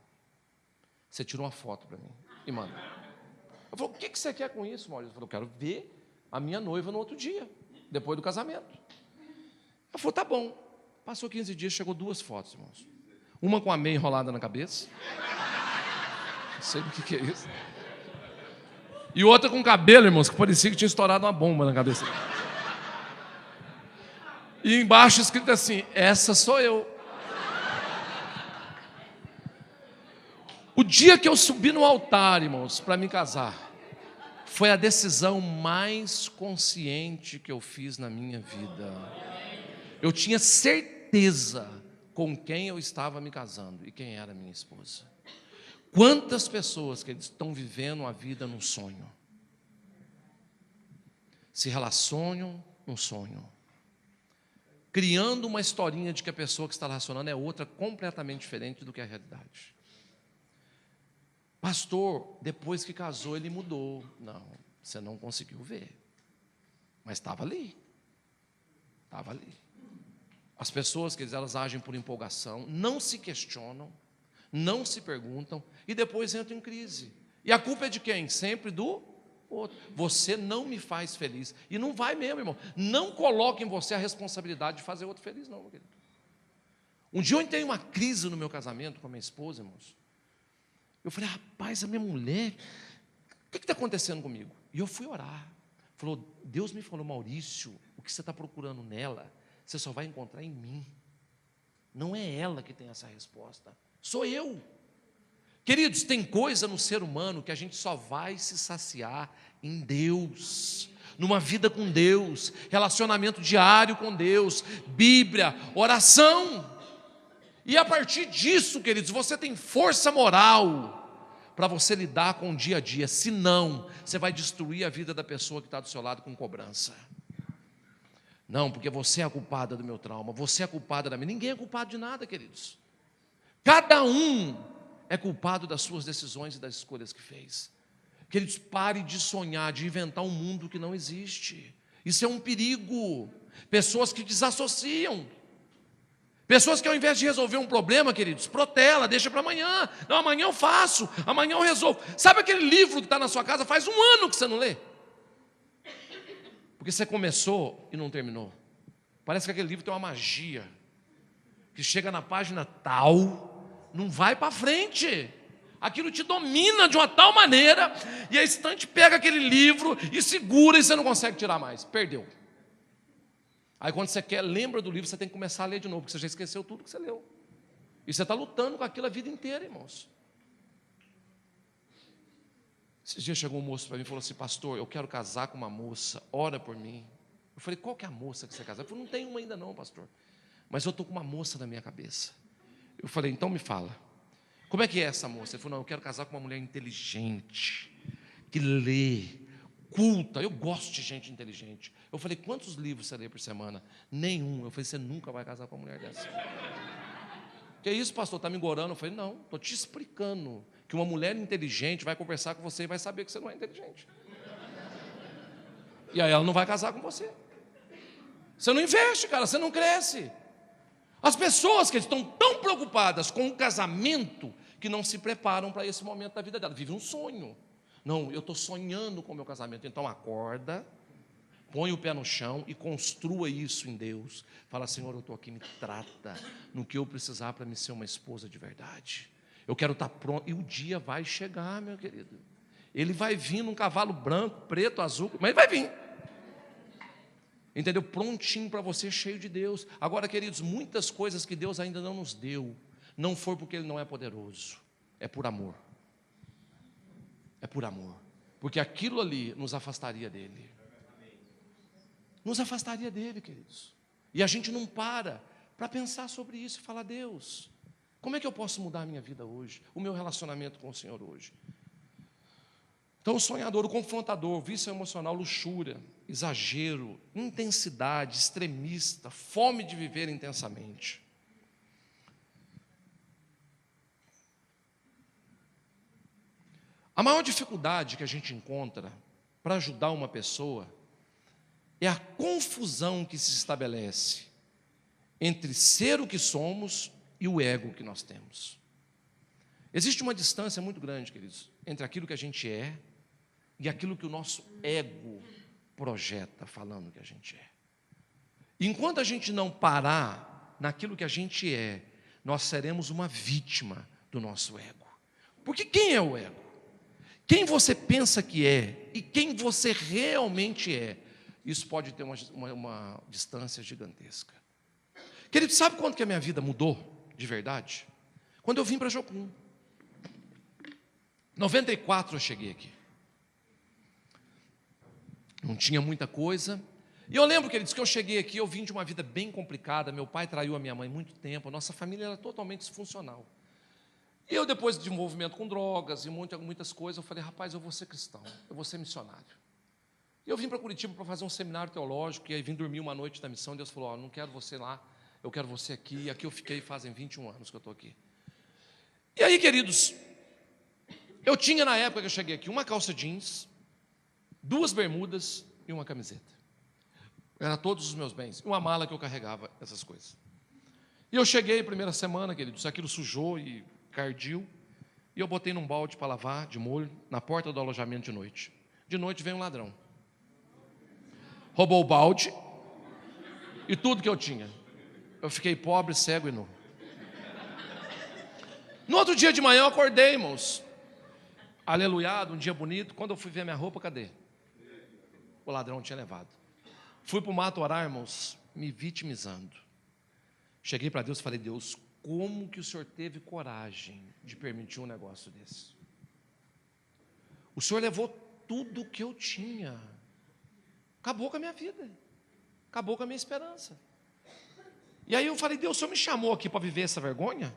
Speaker 1: você tira uma foto para mim e manda. Eu falei, o que você quer com isso, Maurício? Eu falei, eu quero ver a minha noiva no outro dia, depois do casamento. Ela falou, tá bom. Passou 15 dias, chegou 2 fotos, irmãos. Uma com a meia enrolada na cabeça. Não sei o que é isso. E outra com cabelo, irmãos, que parecia que tinha estourado uma bomba na cabeça. E embaixo escrito assim, essa sou eu. O dia que eu subi no altar, irmãos, para me casar, foi a decisão mais consciente que eu fiz na minha vida. Eu tinha certeza com quem eu estava me casando e quem era minha esposa. Quantas pessoas que estão vivendo a vida num sonho, se relacionam num sonho, criando uma historinha de que a pessoa que está relacionando é outra completamente diferente do que é a realidade. Pastor, depois que casou ele mudou. Não, você não conseguiu ver, mas estava ali. Estava ali. As pessoas, elas agem por empolgação, não se questionam, não se perguntam e depois entram em crise. E a culpa é de quem? Sempre do outro. Você não me faz feliz. E não vai mesmo, irmão. Não coloque em você a responsabilidade de fazer outro feliz, não, meu querido. Um dia eu entrei em uma crise no meu casamento com a minha esposa, irmãos. Eu falei, rapaz, a minha mulher, o que está acontecendo comigo? E eu fui orar. Falou, Deus me falou, Maurício, o que você está procurando nela, você só vai encontrar em mim. Não é ela que tem essa resposta, sou eu. Queridos, tem coisa no ser humano que a gente só vai se saciar em Deus, numa vida com Deus, relacionamento diário com Deus, Bíblia, oração. E a partir disso, queridos, você tem força moral para você lidar com o dia a dia. Senão, você vai destruir a vida da pessoa que está do seu lado com cobrança. Não, porque você é a culpada do meu trauma, você é a culpada da minha. Ninguém é culpado de nada, queridos. Cada um é culpado das suas decisões e das escolhas que fez. Queridos, pare de sonhar, de inventar um mundo que não existe. Isso é um perigo. Pessoas que desassociam. Pessoas que ao invés de resolver um problema, queridos, protela, deixa para amanhã. Não, amanhã eu faço, amanhã eu resolvo. Sabe aquele livro que está na sua casa, faz 1 ano que você não lê? Porque você começou e não terminou. Parece que aquele livro tem uma magia, que chega na página tal, não vai para frente. Aquilo te domina de uma tal maneira, e a estante pega aquele livro e segura, e você não consegue tirar mais, perdeu. Aí quando você quer, lembra do livro, você tem que começar a ler de novo, porque você já esqueceu tudo que você leu. E você está lutando com aquilo a vida inteira, irmãos. Esses dias chegou um moço para mim e falou assim, pastor, eu quero casar com uma moça, ora por mim. Eu falei, qual que é a moça que você quer casar? Ele falou, não tem uma ainda não, pastor. Mas eu estou com uma moça na minha cabeça. Eu falei, então me fala, como é que é essa moça? Ele falou, não, eu quero casar com uma mulher inteligente, que lê, culta, eu gosto de gente inteligente. Eu falei, quantos livros você lê por semana? Nenhum. Eu falei, você nunca vai casar com uma mulher dessa. Que isso, pastor, está me engorando? Eu falei, não, estou te explicando que uma mulher inteligente vai conversar com você e vai saber que você não é inteligente. E aí ela não vai casar com você. Você não investe, cara, você não cresce. As pessoas que estão tão preocupadas com o casamento que não se preparam para esse momento da vida dela, vivem um sonho. Não, eu estou sonhando com o meu casamento, então acorda, põe o pé no chão e construa isso em Deus. Fala, Senhor, eu estou aqui, me trata no que eu precisar para me ser uma esposa de verdade. Eu quero estar pronto, e o dia vai chegar, meu querido. Ele vai vir num cavalo branco, preto, azul, mas ele vai vir. Entendeu? Prontinho para você, cheio de Deus. Agora, queridos, muitas coisas que Deus ainda não nos deu, não foi porque Ele não é poderoso, é por amor. É por amor. Porque aquilo ali nos afastaria dEle. Nos afastaria dEle, queridos. E a gente não para pensar sobre isso e falar: Deus, como é que eu posso mudar a minha vida hoje? O meu relacionamento com o Senhor hoje? Então, o sonhador, o confrontador, o vício emocional, luxúria, exagero, intensidade, extremista, fome de viver intensamente. A maior dificuldade que a gente encontra para ajudar uma pessoa é a confusão que se estabelece entre ser o que somos e o ego que nós temos. Existe uma distância muito grande, queridos, entre aquilo que a gente é e aquilo que o nosso ego projeta, falando que a gente é. Enquanto a gente não parar naquilo que a gente é, nós seremos uma vítima do nosso ego. Porque quem é o ego? Quem você pensa que é e quem você realmente é, isso pode ter uma distância gigantesca. Querido, sabe quando que a minha vida mudou de verdade? Quando eu vim para Jocum. 94 eu cheguei aqui. Não tinha muita coisa. E eu lembro, queridos, que eu cheguei aqui, eu vim de uma vida bem complicada. Meu pai traiu a minha mãe muito tempo. A nossa família era totalmente disfuncional. E eu, depois de envolvimento com drogas e muitas coisas, eu falei: rapaz, eu vou ser cristão, eu vou ser missionário. E eu vim para Curitiba para fazer um seminário teológico, e aí vim dormir uma noite da missão, e Deus falou: não quero você lá, eu quero você aqui. E aqui eu fiquei, fazem 21 anos que eu estou aqui. E aí, queridos, eu tinha na época que eu cheguei aqui uma calça jeans, 2 bermudas e uma camiseta. Era todos os meus bens, uma mala que eu carregava, essas coisas. E eu cheguei primeira semana, queridos, aquilo sujou e cardiu, e eu botei num balde para lavar, de molho, na porta do alojamento de noite. De noite veio um ladrão. Roubou o balde e tudo que eu tinha. Eu fiquei pobre, cego e nu. No outro dia de manhã eu acordei, irmãos. Aleluiado, um dia bonito. Quando eu fui ver minha roupa, cadê? O ladrão tinha levado. Fui para o mato orar, irmãos, me vitimizando. Cheguei para Deus e falei: Deus, como que o Senhor teve coragem de permitir um negócio desse? O Senhor levou tudo que eu tinha. Acabou com a minha vida. Acabou com a minha esperança. E aí eu falei: Deus, o Senhor me chamou aqui para viver essa vergonha?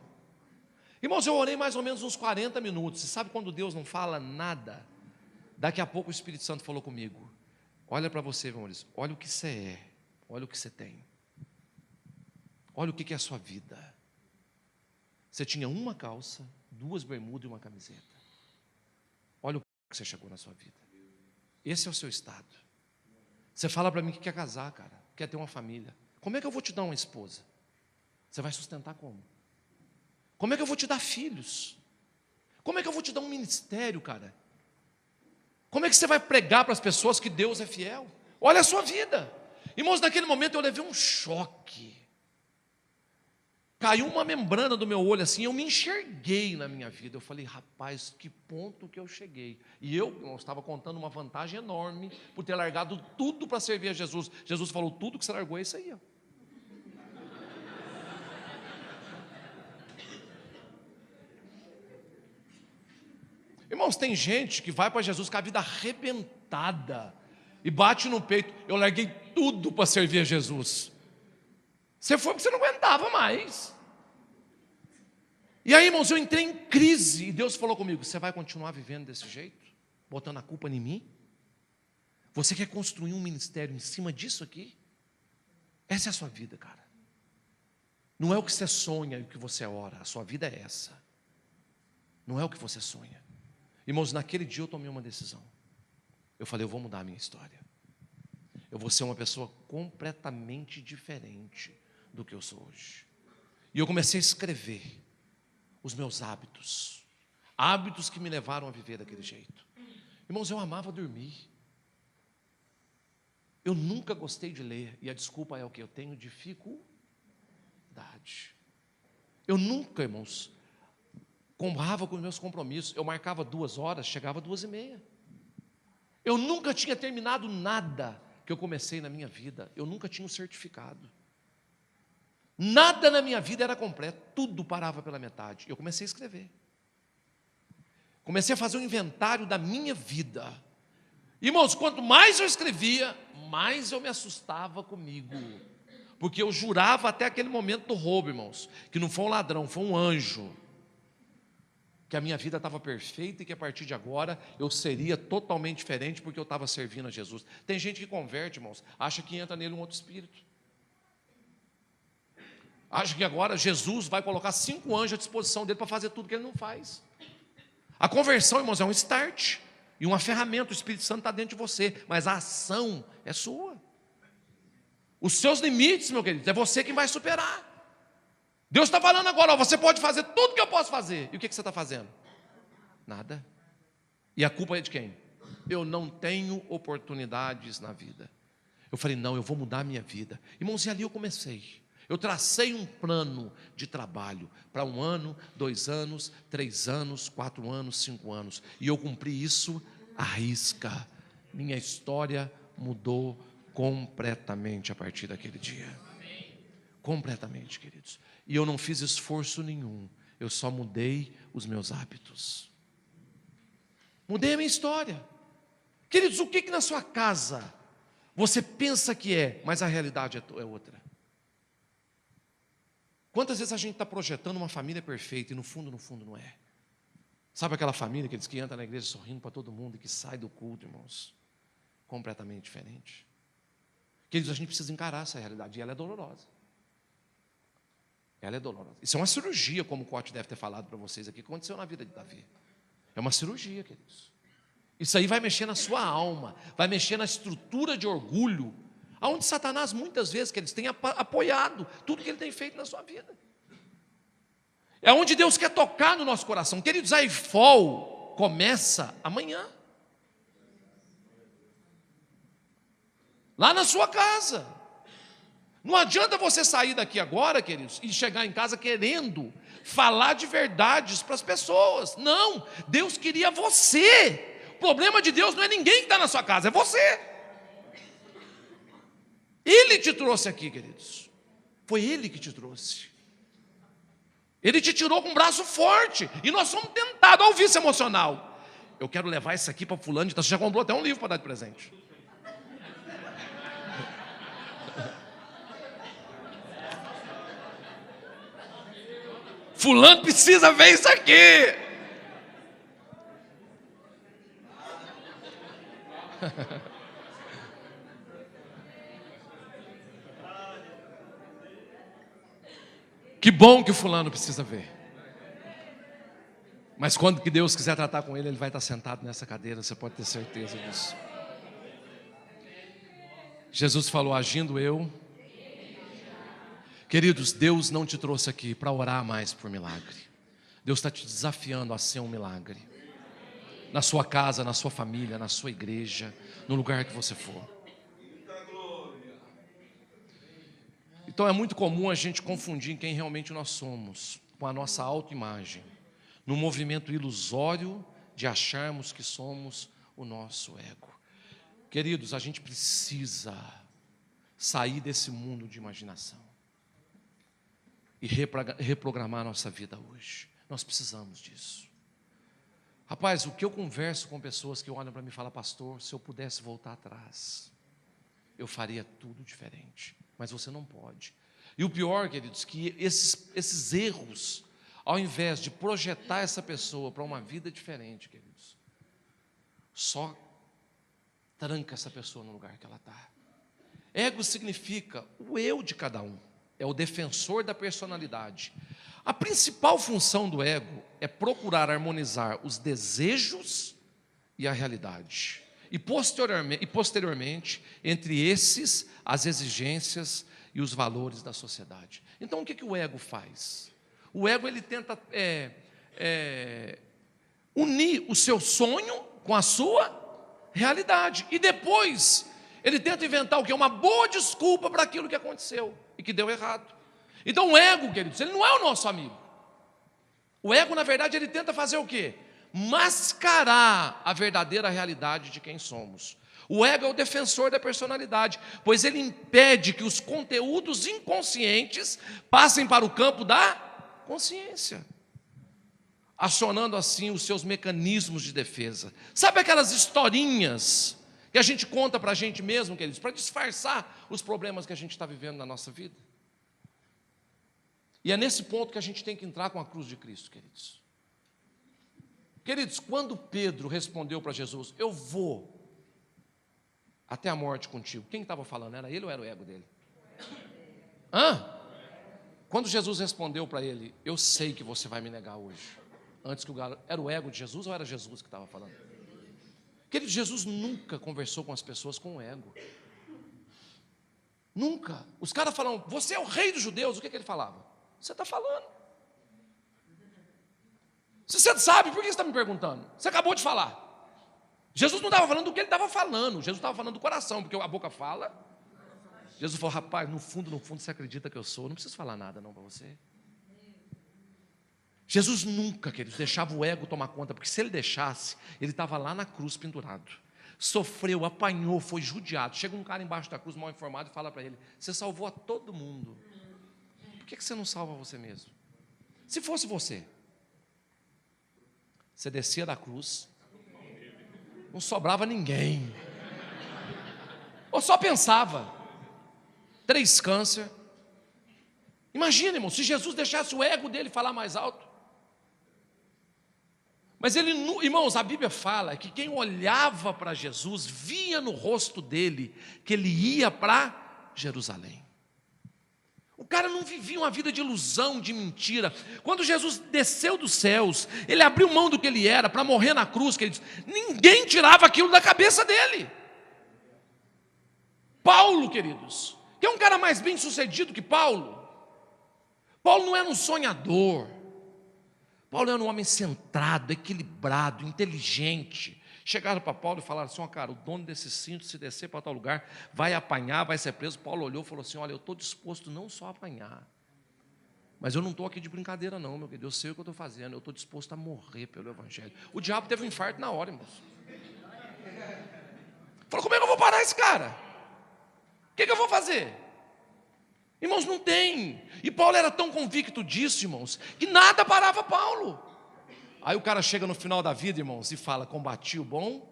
Speaker 1: Irmãos, eu orei mais ou menos uns 40 minutos. E sabe quando Deus não fala nada? Daqui a pouco o Espírito Santo falou comigo: olha para você, meu Maurício, olha o que você é, olha o que você tem. Olha o que é a sua vida. Você tinha uma calça, 2 bermudas e uma camiseta. Olha o que você chegou na sua vida. Esse é o seu estado. Você fala para mim que quer casar, cara, quer ter uma família. Como é que eu vou te dar uma esposa? Você vai sustentar como? Como é que eu vou te dar filhos? Como é que eu vou te dar um ministério, cara? Como é que você vai pregar para as pessoas que Deus é fiel? Olha a sua vida. Irmãos, naquele momento eu levei um choque. Caiu uma membrana do meu olho assim, eu me enxerguei na minha vida. Eu falei: rapaz, que ponto que eu cheguei. E eu estava contando uma vantagem enorme por ter largado tudo para servir a Jesus. Jesus falou: tudo que você largou é isso aí, ó. Irmãos, tem gente que vai para Jesus com a vida arrebentada e bate no peito: eu larguei tudo para servir a Jesus. Você foi porque você não aguentava mais. E aí, irmãos, eu entrei em crise e Deus falou comigo: você vai continuar vivendo desse jeito? Botando a culpa em mim? Você quer construir um ministério em cima disso aqui? Essa é a sua vida, cara. Não é o que você sonha e o que você ora. A sua vida é essa. Não é o que você sonha. Irmãos, naquele dia eu tomei uma decisão. Eu falei: eu vou mudar a minha história. Eu vou ser uma pessoa completamente diferente do que eu sou hoje. E eu comecei a escrever os meus hábitos. Hábitos que me levaram a viver daquele jeito. Irmãos, eu amava dormir. Eu nunca gostei de ler. E a desculpa é o que? Eu tenho dificuldade. Eu nunca, irmãos, Comprava com os meus compromissos. Eu marcava 2 horas, chegava 2h30. Eu nunca tinha terminado nada que eu comecei na minha vida. Eu nunca tinha um certificado. Nada na minha vida era completo. Tudo parava pela metade. Eu comecei a escrever. Comecei a fazer um inventário da minha vida. Irmãos, quanto mais eu escrevia, mais eu me assustava comigo. Porque eu jurava até aquele momento do roubo, irmãos, que não foi um ladrão, foi um anjo. Que a minha vida estava perfeita e que a partir de agora eu seria totalmente diferente porque eu estava servindo a Jesus. Tem gente que converte, irmãos, acha que entra nele um outro espírito. Acha que agora Jesus vai colocar 5 anjos à disposição dele para fazer tudo que ele não faz. A conversão, irmãos, é um start e uma ferramenta. O Espírito Santo está dentro de você, mas a ação é sua. Os seus limites, meu querido, é você quem vai superar. Deus está falando agora, ó, você pode fazer tudo que eu posso fazer. E o que você está fazendo? Nada. E a culpa é de quem? Eu não tenho oportunidades na vida. Eu falei, não, eu vou mudar a minha vida. Irmãos, e ali eu comecei. Eu tracei um plano de trabalho para 1 ano, 2 anos, 3 anos, 4 anos, 5 anos. E eu cumpri isso à risca. Minha história mudou completamente a partir daquele dia. Completamente, queridos. E eu não fiz esforço nenhum. Eu só mudei os meus hábitos. Mudei a minha história. Queridos, o que na sua casa você pensa que é, mas a realidade é outra? Quantas vezes a gente está projetando uma família perfeita e no fundo não é? Sabe aquela família que diz que entra na igreja sorrindo para todo mundo e que sai do culto, irmãos? Completamente diferente. Queridos, a gente precisa encarar essa realidade e ela é dolorosa. Ela é dolorosa. Isso é uma cirurgia, como o Cote deve ter falado para vocês aqui, que aconteceu na vida de Davi. É uma cirurgia, queridos. Isso aí vai mexer na sua alma, vai mexer na estrutura de orgulho, aonde Satanás muitas vezes, que eles têm apoiado tudo que ele tem feito na sua vida. É onde Deus quer tocar no nosso coração. Queridos, a IFOL começa amanhã. Lá na sua casa. Não adianta você sair daqui agora, queridos, e chegar em casa querendo falar de verdades para as pessoas. Não, Deus queria você. O problema de Deus não é ninguém que está na sua casa, é você. Ele te trouxe aqui, queridos. Foi Ele que te trouxe. Ele te tirou com um braço forte. E nós somos tentados ao vício emocional. Eu quero levar isso aqui para fulano. Você já comprou até um livro para dar de presente. Fulano precisa ver isso aqui. Que bom que o fulano precisa ver. Mas quando que Deus quiser tratar com ele, ele vai estar sentado nessa cadeira, você pode ter certeza disso. Jesus falou, agindo eu. Queridos, Deus não te trouxe aqui para orar mais por milagre. Deus está te desafiando a ser um milagre. Na sua casa, na sua família, na sua igreja, no lugar que você for. Então é muito comum a gente confundir quem realmente nós somos com a nossa autoimagem, no movimento ilusório de acharmos que somos o nosso ego. Queridos, a gente precisa sair desse mundo de imaginação e reprogramar a nossa vida hoje. Nós precisamos disso. Rapaz, o que eu converso com pessoas que olham para mim e falam, pastor, se eu pudesse voltar atrás, eu faria tudo diferente. Mas você não pode. E o pior, queridos, que esses erros, ao invés de projetar essa pessoa para uma vida diferente, queridos, só tranca essa pessoa no lugar que ela está. Ego significa o eu de cada um. É o defensor da personalidade. A principal função do ego é procurar harmonizar os desejos e a realidade. E posteriormente, entre esses, as exigências e os valores da sociedade. Então, o que o ego faz? O ego, ele tenta unir o seu sonho com a sua realidade. E depois, ele tenta inventar o quê? Uma boa desculpa para aquilo que aconteceu e que deu errado. Então, o ego, queridos, ele não é o nosso amigo. O ego, na verdade, ele tenta fazer o quê? Mascarar a verdadeira realidade de quem somos. O ego é o defensor da personalidade, pois ele impede que os conteúdos inconscientes passem para o campo da consciência, acionando assim os seus mecanismos de defesa. Sabe aquelas historinhas que a gente conta para a gente mesmo, queridos, para disfarçar os problemas que a gente está vivendo na nossa vida? E é nesse ponto que a gente tem que entrar com a cruz de Cristo, queridos. Queridos, quando Pedro respondeu para Jesus, eu vou até a morte contigo, quem estava falando? Era ele ou era o ego dele? Quando Jesus respondeu para ele, eu sei que você vai me negar hoje, antes que o galo, era o ego de Jesus ou era Jesus que estava falando? Querido, Jesus nunca conversou com as pessoas com o ego. Nunca. Os caras falam, você é o rei dos judeus, o que ele falava? Você está falando. Se você sabe, por que você está me perguntando? Você acabou de falar. Jesus não estava falando do que ele estava falando, Jesus estava falando do coração, porque a boca fala. Jesus falou, rapaz, no fundo, você acredita que eu sou, não preciso falar nada não para você. Jesus nunca, queridos, deixava o ego tomar conta, porque se ele deixasse, ele estava lá na cruz pendurado. Sofreu, apanhou, foi judiado. Chega um cara embaixo da cruz, mal informado, e fala para ele, você salvou a todo mundo. Por que você não salva você mesmo? Se fosse você descia da cruz, não sobrava ninguém. Ou só pensava, 3 câncer. Imagina, irmão, se Jesus deixasse o ego dele falar mais alto. Mas ele, irmãos, a Bíblia fala que quem olhava para Jesus, via no rosto dele que ele ia para Jerusalém. O cara não vivia uma vida de ilusão, de mentira. Quando Jesus desceu dos céus, ele abriu mão do que ele era para morrer na cruz, queridos. Ninguém tirava aquilo da cabeça dele. Paulo, queridos, que é um cara mais bem sucedido que Paulo. Paulo não era um sonhador. Paulo era um homem centrado, equilibrado, inteligente. Chegaram para Paulo e falaram assim, cara, o dono desse cinto, se descer para tal lugar, vai apanhar, vai ser preso. Paulo olhou e falou assim, olha, eu estou disposto não só a apanhar, mas eu não estou aqui de brincadeira não, meu querido, eu sei o que eu estou fazendo, eu estou disposto a morrer pelo Evangelho. O diabo teve um infarto na hora, irmãos. Falou, como é que eu vou parar esse cara? O que eu vou fazer? Irmãos, não tem. E Paulo era tão convicto disso, irmãos, que nada parava Paulo. Aí o cara chega no final da vida, irmãos, e fala, combati o bom,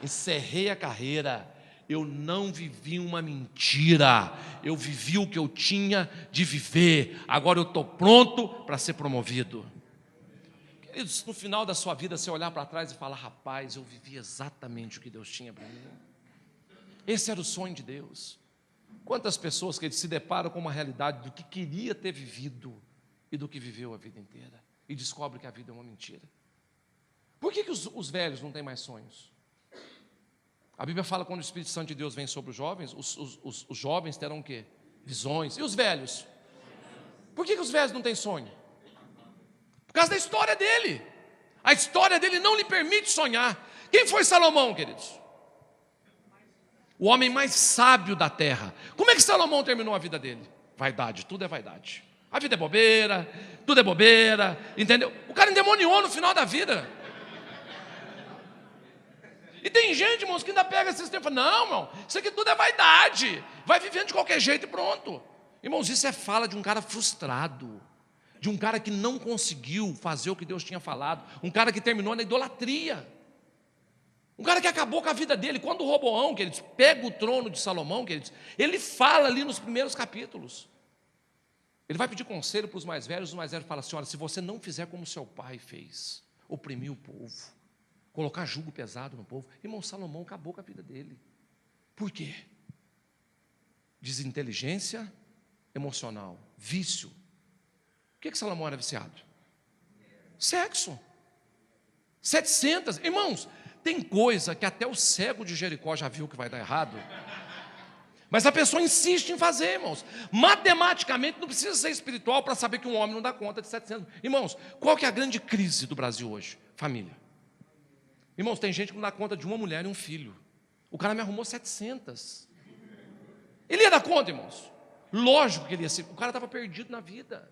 Speaker 1: encerrei a carreira, eu não vivi uma mentira, eu vivi o que eu tinha de viver, agora eu estou pronto para ser promovido. Queridos, no final da sua vida, você olhar para trás e falar, rapaz, eu vivi exatamente o que Deus tinha para mim. Esse era o sonho de Deus. Quantas pessoas que se deparam com uma realidade do que queria ter vivido e do que viveu a vida inteira, e descobre que a vida é uma mentira. Por que os velhos não têm mais sonhos? A Bíblia fala que quando o Espírito Santo de Deus vem sobre os jovens, os jovens terão o quê? Visões. E os velhos? Por que os velhos não têm sonho? Por causa da história dele. A história dele não lhe permite sonhar. Quem foi Salomão, queridos? O homem mais sábio da terra. Como é que Salomão terminou a vida dele? Vaidade, tudo é vaidade. A vida é bobeira, tudo é bobeira, entendeu? O cara endemoniou no final da vida. E tem gente, irmãos, que ainda pega esses tempos e fala, não, irmão, isso aqui tudo é vaidade. Vai vivendo de qualquer jeito e pronto. Irmãos, isso é fala de um cara frustrado, de um cara que não conseguiu fazer o que Deus tinha falado, um cara que terminou na idolatria, um cara que acabou com a vida dele. Quando o Roboão, queridos, pega o trono de Salomão, queridos, ele fala ali nos primeiros capítulos. Ele vai pedir conselho para os mais velhos falam assim, olha, se você não fizer como seu pai fez, oprimir o povo, colocar jugo pesado no povo, irmão, Salomão acabou com a vida dele. Por quê? Desinteligência emocional, vício. O que Salomão era viciado? Sexo. 700, irmãos, tem coisa que até o cego de Jericó já viu que vai dar errado. Mas a pessoa insiste em fazer, irmãos. Matematicamente não precisa ser espiritual para saber que um homem não dá conta de 700. Irmãos, qual que é a grande crise do Brasil hoje? Família. Irmãos, tem gente que não dá conta de uma mulher e um filho. O cara me arrumou 700. Ele ia dar conta, irmãos? Lógico que ele ia ser. O cara estava perdido na vida.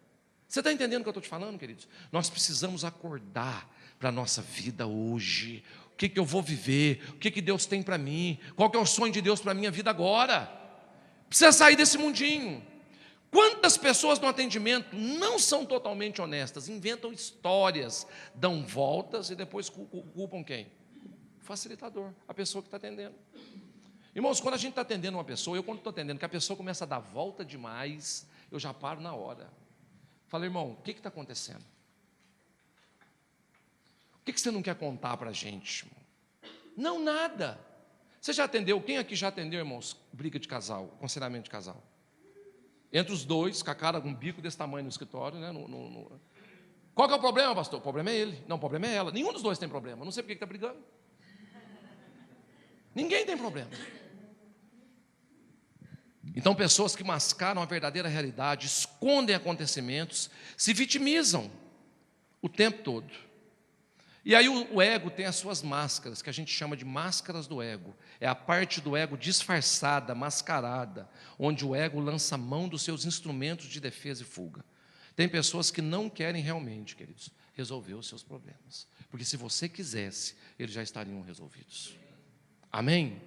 Speaker 1: Você está entendendo o que eu estou te falando, queridos? Nós precisamos acordar para a nossa vida hoje. O que eu vou viver? O que Deus tem para mim? Qual que é o sonho de Deus para a minha vida agora? Precisa sair desse mundinho. Quantas pessoas no atendimento não são totalmente honestas, inventam histórias, dão voltas e depois culpam quem? O facilitador, a pessoa que está atendendo. Irmãos, quando a gente está atendendo uma pessoa, eu quando estou atendendo, que a pessoa começa a dar volta demais, eu já paro na hora. Falo, irmão, o que está acontecendo? O que você não quer contar para a gente? Não, nada. Você já atendeu? Quem aqui já atendeu, irmãos? Briga de casal, aconselhamento de casal. Entre os dois, com a cara com um bico desse tamanho no escritório, né? Qual que é o problema, pastor? O problema é ele. Não, o problema é ela. Nenhum dos dois tem problema. Não sei por que está brigando. Ninguém tem problema. Então, pessoas que mascaram a verdadeira realidade, escondem acontecimentos, se vitimizam o tempo todo. E aí o ego tem as suas máscaras, que a gente chama de máscaras do ego. É a parte do ego disfarçada, mascarada, onde o ego lança mão dos seus instrumentos de defesa e fuga. Tem pessoas que não querem realmente, queridos, resolver os seus problemas. Porque se você quisesse, eles já estariam resolvidos. Amém?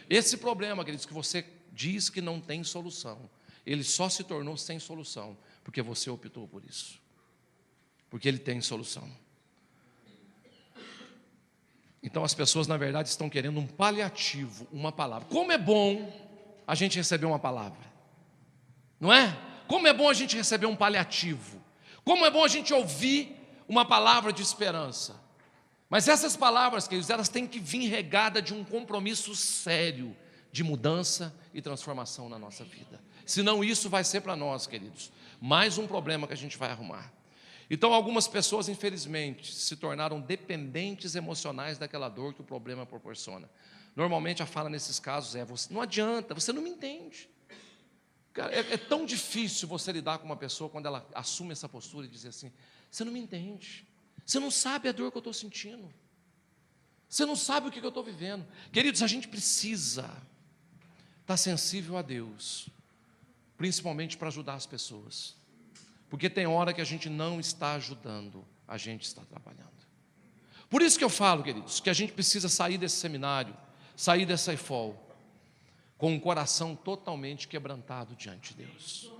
Speaker 1: Esse problema, queridos, que você diz que não tem solução, ele só se tornou sem solução, porque você optou por isso. Porque ele tem solução. Então as pessoas, na verdade, estão querendo um paliativo, uma palavra. Como é bom a gente receber uma palavra, não é? Como é bom a gente receber um paliativo. Como é bom a gente ouvir uma palavra de esperança. Mas essas palavras, queridos, elas têm que vir regada de um compromisso sério de mudança e transformação na nossa vida. Senão isso vai ser para nós, queridos, mais um problema que a gente vai arrumar. Então algumas pessoas, infelizmente, se tornaram dependentes emocionais daquela dor que o problema proporciona. Normalmente a fala nesses casos é, você, não adianta, você não me entende. Cara, é tão difícil você lidar com uma pessoa quando ela assume essa postura e diz assim, você não me entende, você não sabe a dor que eu estou sentindo, você não sabe o que eu estou vivendo. Queridos, a gente precisa estar sensível a Deus, principalmente para ajudar as pessoas. Porque tem hora que a gente não está ajudando, a gente está trabalhando. Por isso que eu falo, queridos, que a gente precisa sair desse seminário, sair dessa IFOL, com um coração totalmente quebrantado diante de Deus.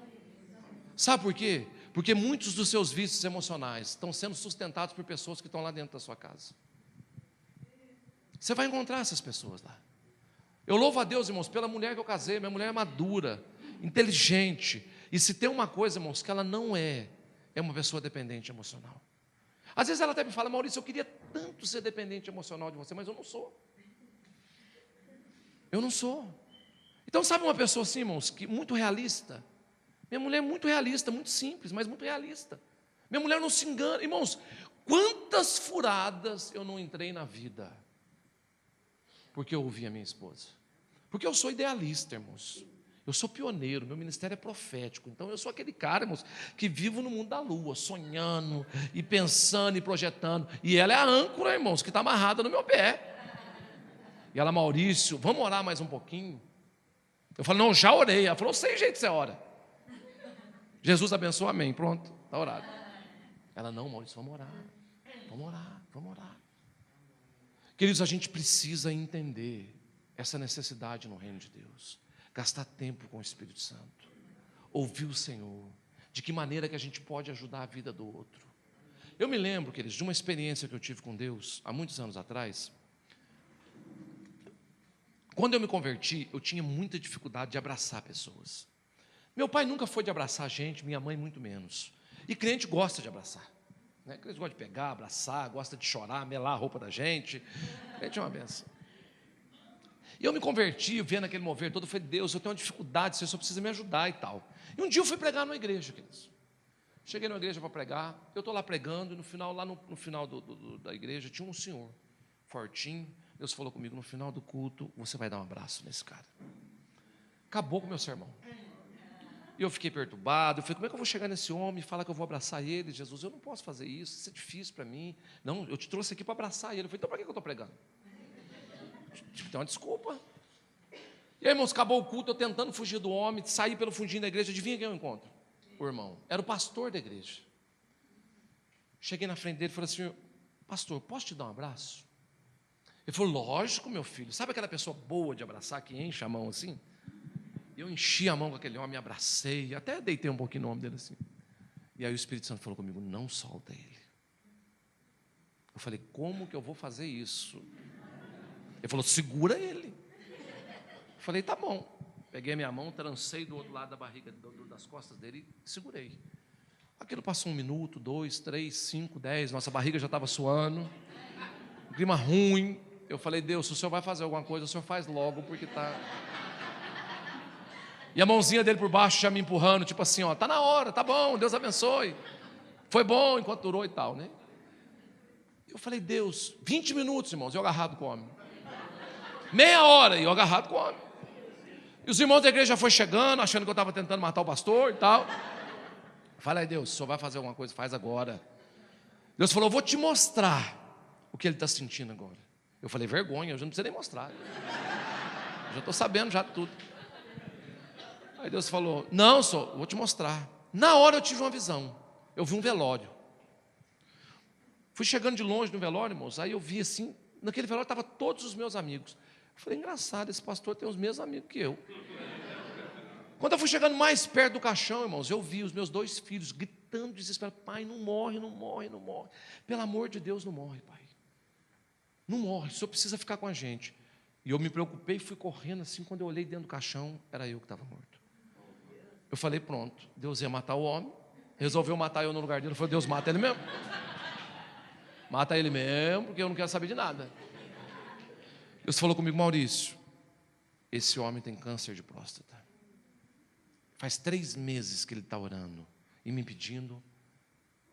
Speaker 1: Sabe por quê? Porque muitos dos seus vícios emocionais estão sendo sustentados por pessoas que estão lá dentro da sua casa. Você vai encontrar essas pessoas lá. Eu louvo a Deus, irmãos, pela mulher que eu casei. Minha mulher é madura, inteligente. E se tem uma coisa, irmãos, que ela não é uma pessoa dependente emocional. Às vezes ela até me fala, Maurício, eu queria tanto ser dependente emocional de você, mas eu não sou. Eu não sou. Então sabe uma pessoa assim, irmãos, que muito realista? Minha mulher é muito realista, muito simples, mas muito realista. Minha mulher não se engana. Irmãos, quantas furadas eu não entrei na vida porque eu ouvi a minha esposa. Porque eu sou idealista, irmãos. Eu sou pioneiro, meu ministério é profético. Então eu sou aquele cara, irmãos, que vivo no mundo da lua, sonhando e pensando e projetando. E ela é a âncora, irmãos, que está amarrada no meu pé. E ela, Maurício, vamos orar mais um pouquinho? Eu falei, não, já orei. Ela falou, sei jeito que você ora. Jesus abençoa, amém, pronto, está orado. Ela, não, Maurício, vamos orar. Vamos orar, vamos orar. Queridos, a gente precisa entender essa necessidade no reino de Deus. Gastar tempo com o Espírito Santo, ouvir o Senhor, de que maneira que a gente pode ajudar a vida do outro. Eu me lembro, queridos, de uma experiência que eu tive com Deus, há muitos anos atrás. Quando eu me converti, eu tinha muita dificuldade de abraçar pessoas. Meu pai nunca foi de abraçar gente, minha mãe muito menos. E crente gosta de abraçar, né? Crente gosta de pegar, abraçar, gosta de chorar, melar a roupa da gente. Crente é uma benção. E eu me converti, vendo aquele mover todo, eu falei, Deus, eu tenho uma dificuldade, você só precisa me ajudar e tal. E um dia eu fui pregar numa igreja, queridos. Cheguei numa igreja para pregar, eu estou lá pregando, e no final, lá no final da igreja, tinha um senhor, fortinho. Deus falou comigo, no final do culto, você vai dar um abraço nesse cara. Acabou com o meu sermão. E eu fiquei perturbado, eu falei, como é que eu vou chegar nesse homem e falar que eu vou abraçar ele? Jesus, eu não posso fazer isso é difícil para mim. Não, eu te trouxe aqui para abraçar ele. Eu falei, então para que eu estou pregando? Tem uma desculpa. E aí, irmãos, acabou o culto, eu tentando fugir do homem, saí pelo fundinho da igreja, adivinha quem eu encontro? o irmão, era o pastor da igreja. Cheguei na frente dele e falei assim: pastor, posso te dar um abraço? Ele falou: lógico, meu filho. Sabe aquela pessoa boa de abraçar, que enche a mão assim? Eu enchi a mão com aquele homem, me abracei, até deitei um pouquinho no ombro dele assim. E aí o Espírito Santo falou comigo: não solta ele. Eu falei: como que eu vou fazer isso? Ele falou: segura ele. Eu falei: tá bom. Peguei a minha mão, trancei do outro lado da barriga, das costas dele e segurei. Aquilo passou 1 minuto, 2, 3, 5, 10, nossa barriga já estava suando, clima ruim. Eu falei: Deus, se o Senhor vai fazer alguma coisa, o Senhor faz logo, porque está... E a mãozinha dele por baixo já me empurrando, tipo assim, ó, tá na hora, tá bom, Deus abençoe. Foi bom enquanto durou e tal, né? Eu falei: Deus, 20 minutos, irmãos, eu agarrado com o homem. Meia hora, e eu agarrado com o homem. E os irmãos da igreja já foram chegando, achando que eu estava tentando matar o pastor e tal. Falei: Deus, se o Senhor vai fazer alguma coisa, faz agora. Deus falou: eu vou te mostrar o que ele está sentindo agora. Eu falei: vergonha, eu já não preciso nem mostrar. Eu já estou sabendo já tudo. Aí Deus falou: não, senhor, eu vou te mostrar. Na hora eu tive uma visão. Eu vi um velório. Fui chegando de longe no velório, irmãos. Aí eu vi assim, naquele velório estavam todos os meus amigos. Eu falei: engraçado, esse pastor tem os mesmos amigos que eu. Quando eu fui chegando mais perto do caixão, irmãos, eu vi os meus 2 filhos gritando desesperado: pai, não morre, não morre, não morre. Pelo amor de Deus, não morre, pai. Não morre, o senhor precisa ficar com a gente. E eu me preocupei e fui correndo assim. Quando eu olhei dentro do caixão, era eu que estava morto. Eu falei: pronto, Deus ia matar o homem, resolveu matar eu no lugar dele. Eu falei: Deus, mata ele mesmo. Mata ele mesmo, porque eu não quero saber de nada. Deus falou comigo: Maurício, esse homem tem câncer de próstata. Faz 3 meses que ele está orando e me pedindo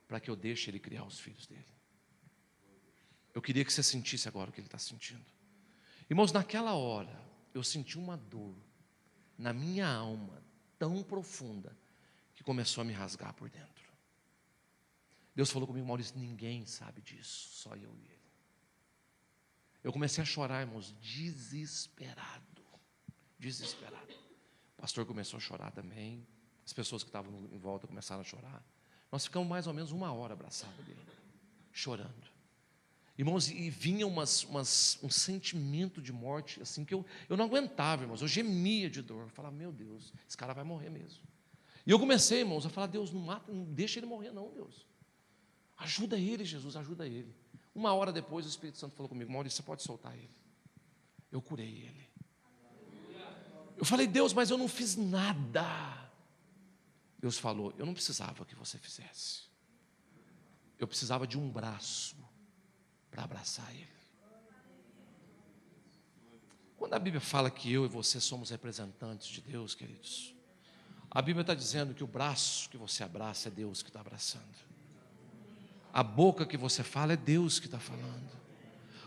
Speaker 1: para que eu deixe ele criar os filhos dele. Eu queria que você sentisse agora o que ele está sentindo. Irmãos, naquela hora, eu senti uma dor na minha alma tão profunda que começou a me rasgar por dentro. Deus falou comigo: Maurício, ninguém sabe disso, só eu e ele. Eu comecei a chorar, irmãos, desesperado. Desesperado. O pastor começou a chorar também. As pessoas que estavam em volta começaram a chorar. Nós ficamos mais ou menos 1 hora abraçados dele, chorando. Irmãos, e vinha um sentimento de morte, assim, que eu não aguentava, irmãos. Eu gemia de dor. Eu falava: meu Deus, esse cara vai morrer mesmo. E eu comecei, irmãos, a falar: Deus, não mata, não deixa ele morrer não, Deus. Ajuda ele, Jesus, ajuda ele. 1 hora depois, o Espírito Santo falou comigo: Maurício, você pode soltar ele. Eu curei ele. Eu falei: Deus, mas eu não fiz nada. Deus falou: eu não precisava que você fizesse. Eu precisava de um braço para abraçar ele. Quando a Bíblia fala que eu e você somos representantes de Deus, queridos, a Bíblia está dizendo que o braço que você abraça é Deus que está abraçando. A boca que você fala é Deus que está falando.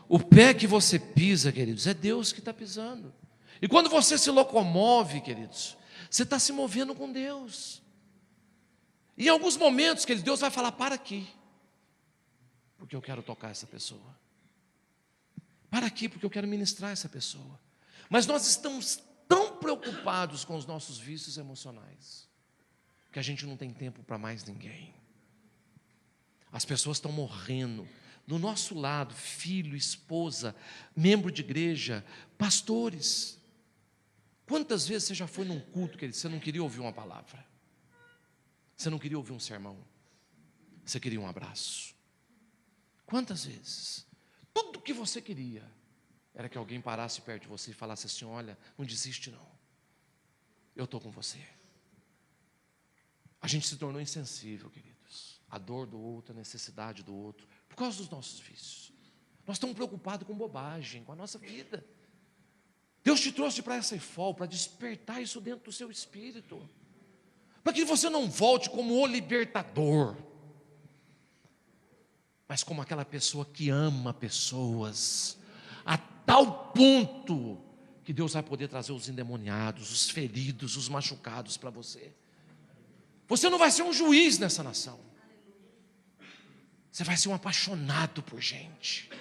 Speaker 1: O pé que você pisa, queridos, é Deus que está pisando. E quando você se locomove, queridos, você está se movendo com Deus. E em alguns momentos, queridos, Deus vai falar: para aqui, porque eu quero tocar essa pessoa. Para aqui, porque eu quero ministrar essa pessoa. Mas nós estamos tão preocupados com os nossos vícios emocionais, que a gente não tem tempo para mais ninguém. As pessoas estão morrendo do nosso lado, filho, esposa, membro de igreja, pastores. Quantas vezes você já foi num culto, querido, você não queria ouvir uma palavra, você não queria ouvir um sermão, você queria um abraço? Quantas vezes? Tudo que você queria era que alguém parasse perto de você e falasse assim: olha, não desiste não, eu estou com você. A gente se tornou insensível, queridos, a dor do outro, a necessidade do outro, por causa dos nossos vícios. Nós estamos preocupados com bobagem, com a nossa vida. Deus te trouxe para essa IFOL, para despertar isso dentro do seu espírito, para que você não volte como o libertador, mas como aquela pessoa que ama pessoas, a tal ponto que Deus vai poder trazer os endemoniados, os feridos, os machucados para você. Você não vai ser um juiz nessa nação, você vai ser um apaixonado por gente,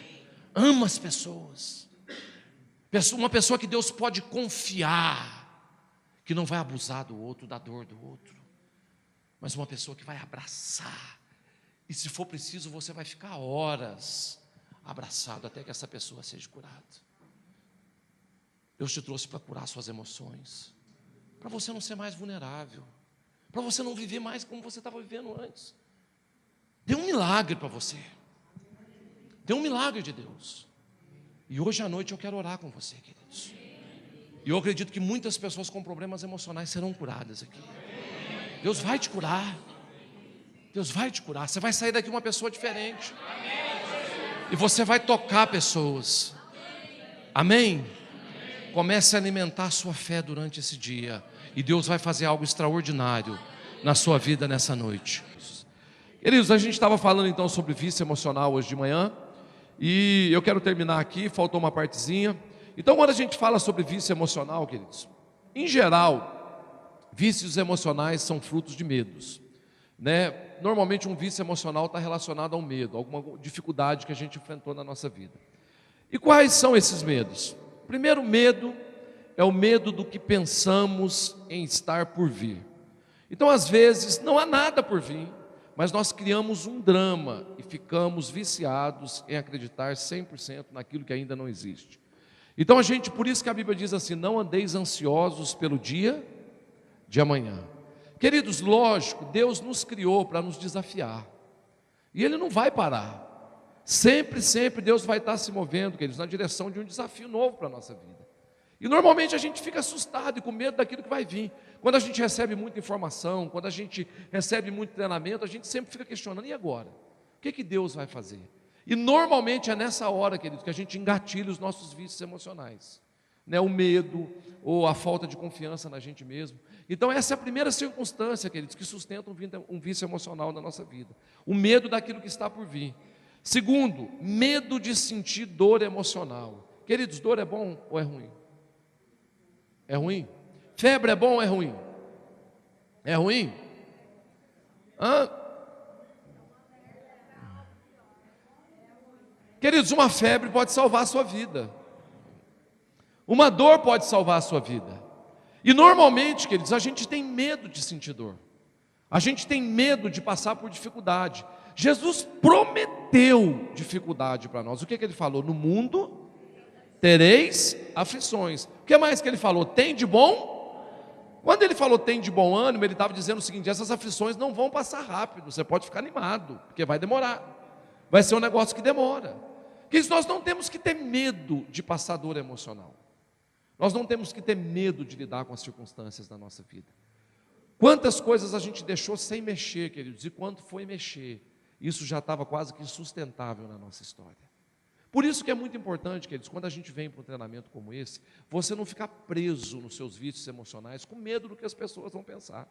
Speaker 1: ama as pessoas, uma pessoa que Deus pode confiar, que não vai abusar do outro, da dor do outro. mas uma pessoa que vai abraçar. E se for preciso, você vai ficar horas abraçado até que essa pessoa seja curada. Deus te trouxe para curar suas emoções, para você não ser mais vulnerável, para você não viver mais como você estava vivendo antes. Tem um milagre para você. Tem um milagre de Deus. E hoje à noite eu quero orar com você, queridos. E eu acredito que muitas pessoas com problemas emocionais serão curadas aqui. Deus vai te curar. Deus vai te curar. Você vai sair daqui uma pessoa diferente. E você vai tocar pessoas. Amém? Comece a alimentar a sua fé durante esse dia. E Deus vai fazer algo extraordinário na sua vida nessa noite. Queridos, a gente estava falando então sobre vício emocional hoje de manhã. E eu quero terminar aqui, faltou uma partezinha. Então, quando a gente fala sobre vício emocional, queridos, em geral, vícios emocionais são frutos de medos, né? Normalmente um vício emocional está relacionado ao medo, alguma dificuldade que a gente enfrentou na nossa vida. E quais são esses medos? O primeiro medo é o medo do que pensamos em estar por vir. Então, às vezes, não há nada por vir, mas nós criamos um drama e ficamos viciados em acreditar 100% naquilo que ainda não existe. Então por isso que a Bíblia diz assim: não andeis ansiosos pelo dia de amanhã. Queridos, lógico, Deus nos criou para nos desafiar. E Ele não vai parar. Sempre Deus vai estar se movendo, queridos, na direção de um desafio novo para a nossa vida. E normalmente a gente fica assustado e com medo daquilo que vai vir. Quando a gente recebe muita informação, quando a gente recebe muito treinamento, a gente sempre fica questionando: e agora? O que Deus vai fazer? E normalmente é nessa hora, queridos, que a gente engatilha os nossos vícios emocionais, né? O medo ou a falta de confiança na gente mesmo. Então essa é a primeira circunstância, queridos, que sustenta um vício emocional na nossa vida. O medo daquilo que está por vir. Segundo, medo de sentir dor emocional. Queridos, dor é bom ou é ruim? É ruim? Febre é bom ou é ruim? É ruim? Queridos, uma febre pode salvar a sua vida. Uma dor pode salvar a sua vida. E normalmente, queridos, a gente tem medo de sentir dor. A gente tem medo de passar por dificuldade. Jesus prometeu dificuldade para nós. O que Ele falou? No mundo tereis aflições. O que mais que Ele falou? Tem de bom? Quando Ele falou tem de bom ânimo, Ele estava dizendo o seguinte: essas aflições não vão passar rápido. Você pode ficar animado, porque vai demorar. Vai ser um negócio que demora. Que nós não temos que ter medo de passar dor emocional. Nós não temos que ter medo de lidar com as circunstâncias da nossa vida. Quantas coisas a gente deixou sem mexer, queridos, e quando foi mexer, isso já estava quase que insustentável na nossa história. Por isso que é muito importante, queridos, quando a gente vem para um treinamento como esse, você não ficar preso nos seus vícios emocionais, com medo do que as pessoas vão pensar.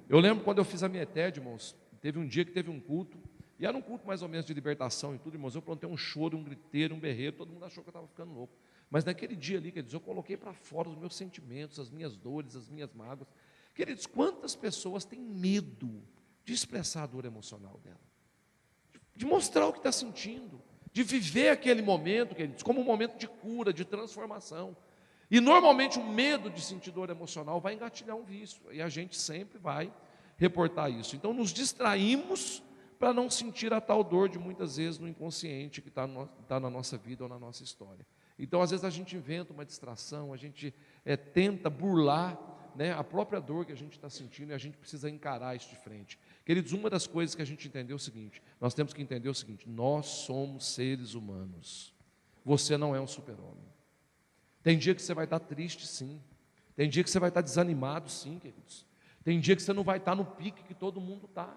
Speaker 1: Eu lembro quando eu fiz a minha TED, irmãos, teve um dia que teve um culto, e era um culto mais ou menos de libertação e tudo, irmãos. Eu plantei um choro, um griteiro, um berreiro, todo mundo achou que eu estava ficando louco. Mas naquele dia ali, queridos, eu coloquei para fora os meus sentimentos, as minhas dores, as minhas mágoas. Queridos, quantas pessoas têm medo de expressar a dor emocional dela? De mostrar o que está sentindo, de viver aquele momento, queridos, como um momento de cura, de transformação. E normalmente o medo de sentir dor emocional vai engatilhar um vício, e a gente sempre vai reportar isso. Então nos distraímos para não sentir a tal dor de muitas vezes no inconsciente que está na nossa vida ou na nossa história. Então às vezes a gente inventa uma distração, a gente tenta burlar, né, a própria dor que a gente está sentindo, e a gente precisa encarar isso de frente. Queridos, uma das coisas que a gente entendeu é o seguinte: nós temos que entender o seguinte: nós somos seres humanos. Você não é um super-homem. Tem dia que você vai estar triste, sim. Tem dia que você vai estar desanimado, sim, queridos. Tem dia que você não vai estar no pique que todo mundo está.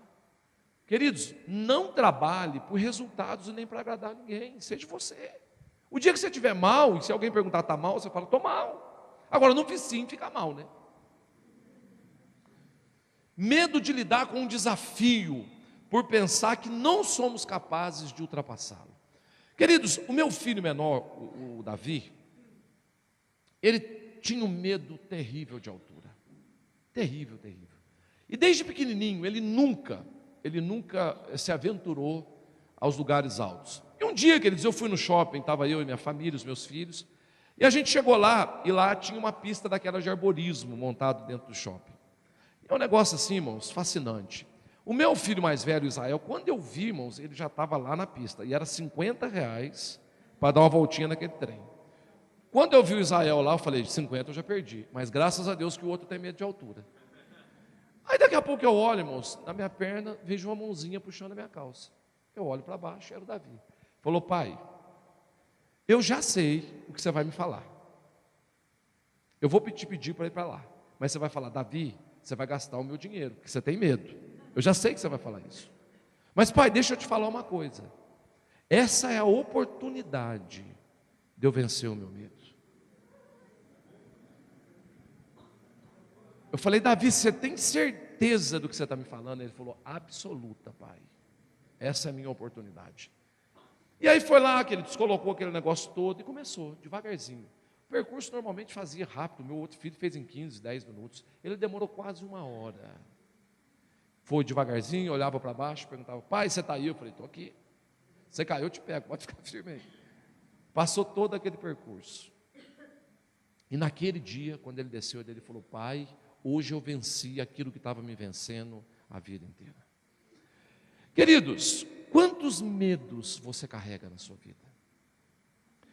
Speaker 1: Queridos, não trabalhe por resultados e nem para agradar ninguém. Seja você. O dia que você estiver mal, e se alguém perguntar está mal, você fala: estou mal. Agora não fiz sim, fica mal, né? Medo de lidar com um desafio por pensar que não somos capazes de ultrapassá-lo. Queridos, o meu filho menor, o Davi, ele tinha um medo terrível de altura. Terrível. E desde pequenininho, ele nunca se aventurou aos lugares altos. E um dia, queridos, eu fui no shopping, estava eu e minha família, os meus filhos, e a gente chegou lá, e lá tinha uma pista daquela de arborismo montado dentro do shopping. É um negócio assim, irmãos, fascinante. O meu filho mais velho, Israel, quando eu vi, irmãos, ele já estava lá na pista. E era R$ 50 para dar uma voltinha naquele trem. Quando eu vi o Israel lá, eu falei, 50 eu já perdi. Mas graças a Deus que o outro tem medo de altura. Aí daqui a pouco eu olho, irmãos, na minha perna, vejo uma mãozinha puxando a minha calça. Eu olho para baixo, era o Davi. Falou, pai, eu já sei o que você vai me falar. Eu vou te pedir para ir para lá. Mas você vai falar, Davi, você vai gastar o meu dinheiro, porque você tem medo. Eu já sei que você vai falar isso. Mas pai, deixa eu te falar uma coisa. Essa é a oportunidade de eu vencer o meu medo. Eu falei, Davi, você tem certeza do que você está me falando? Ele falou, absoluta, pai. Essa é a minha oportunidade. E aí foi lá, que ele descolocou aquele negócio todo e começou, devagarzinho. O percurso normalmente fazia rápido, meu outro filho fez em 15, 10 minutos. Ele demorou quase 1 hora. Foi devagarzinho, olhava para baixo, perguntava, pai, você está aí? Eu falei, estou aqui. Você caiu, eu te pego, pode ficar firme aí. Passou todo aquele percurso. E naquele dia, quando ele desceu, ele falou, pai, hoje eu venci aquilo que estava me vencendo a vida inteira. Queridos, quantos medos você carrega na sua vida?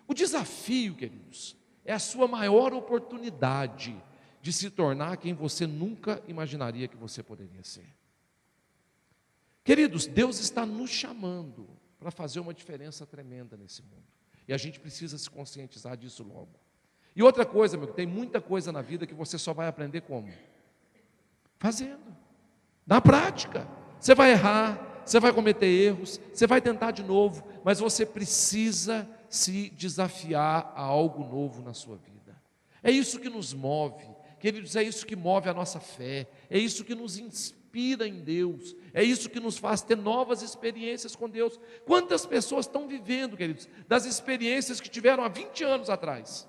Speaker 1: O desafio, queridos, é a sua maior oportunidade de se tornar quem você nunca imaginaria que você poderia ser. Queridos, Deus está nos chamando para fazer uma diferença tremenda nesse mundo. E a gente precisa se conscientizar disso logo. E outra coisa, meu, tem muita coisa na vida que você só vai aprender como? Fazendo. Na prática. Você vai errar, você vai cometer erros, você vai tentar de novo, mas você precisa se desafiar a algo novo na sua vida. É isso que nos move, queridos, é isso que move a nossa fé, é isso que nos inspira em Deus, é isso que nos faz ter novas experiências com Deus. Quantas pessoas estão vivendo, queridos, das experiências que tiveram há 20 anos atrás?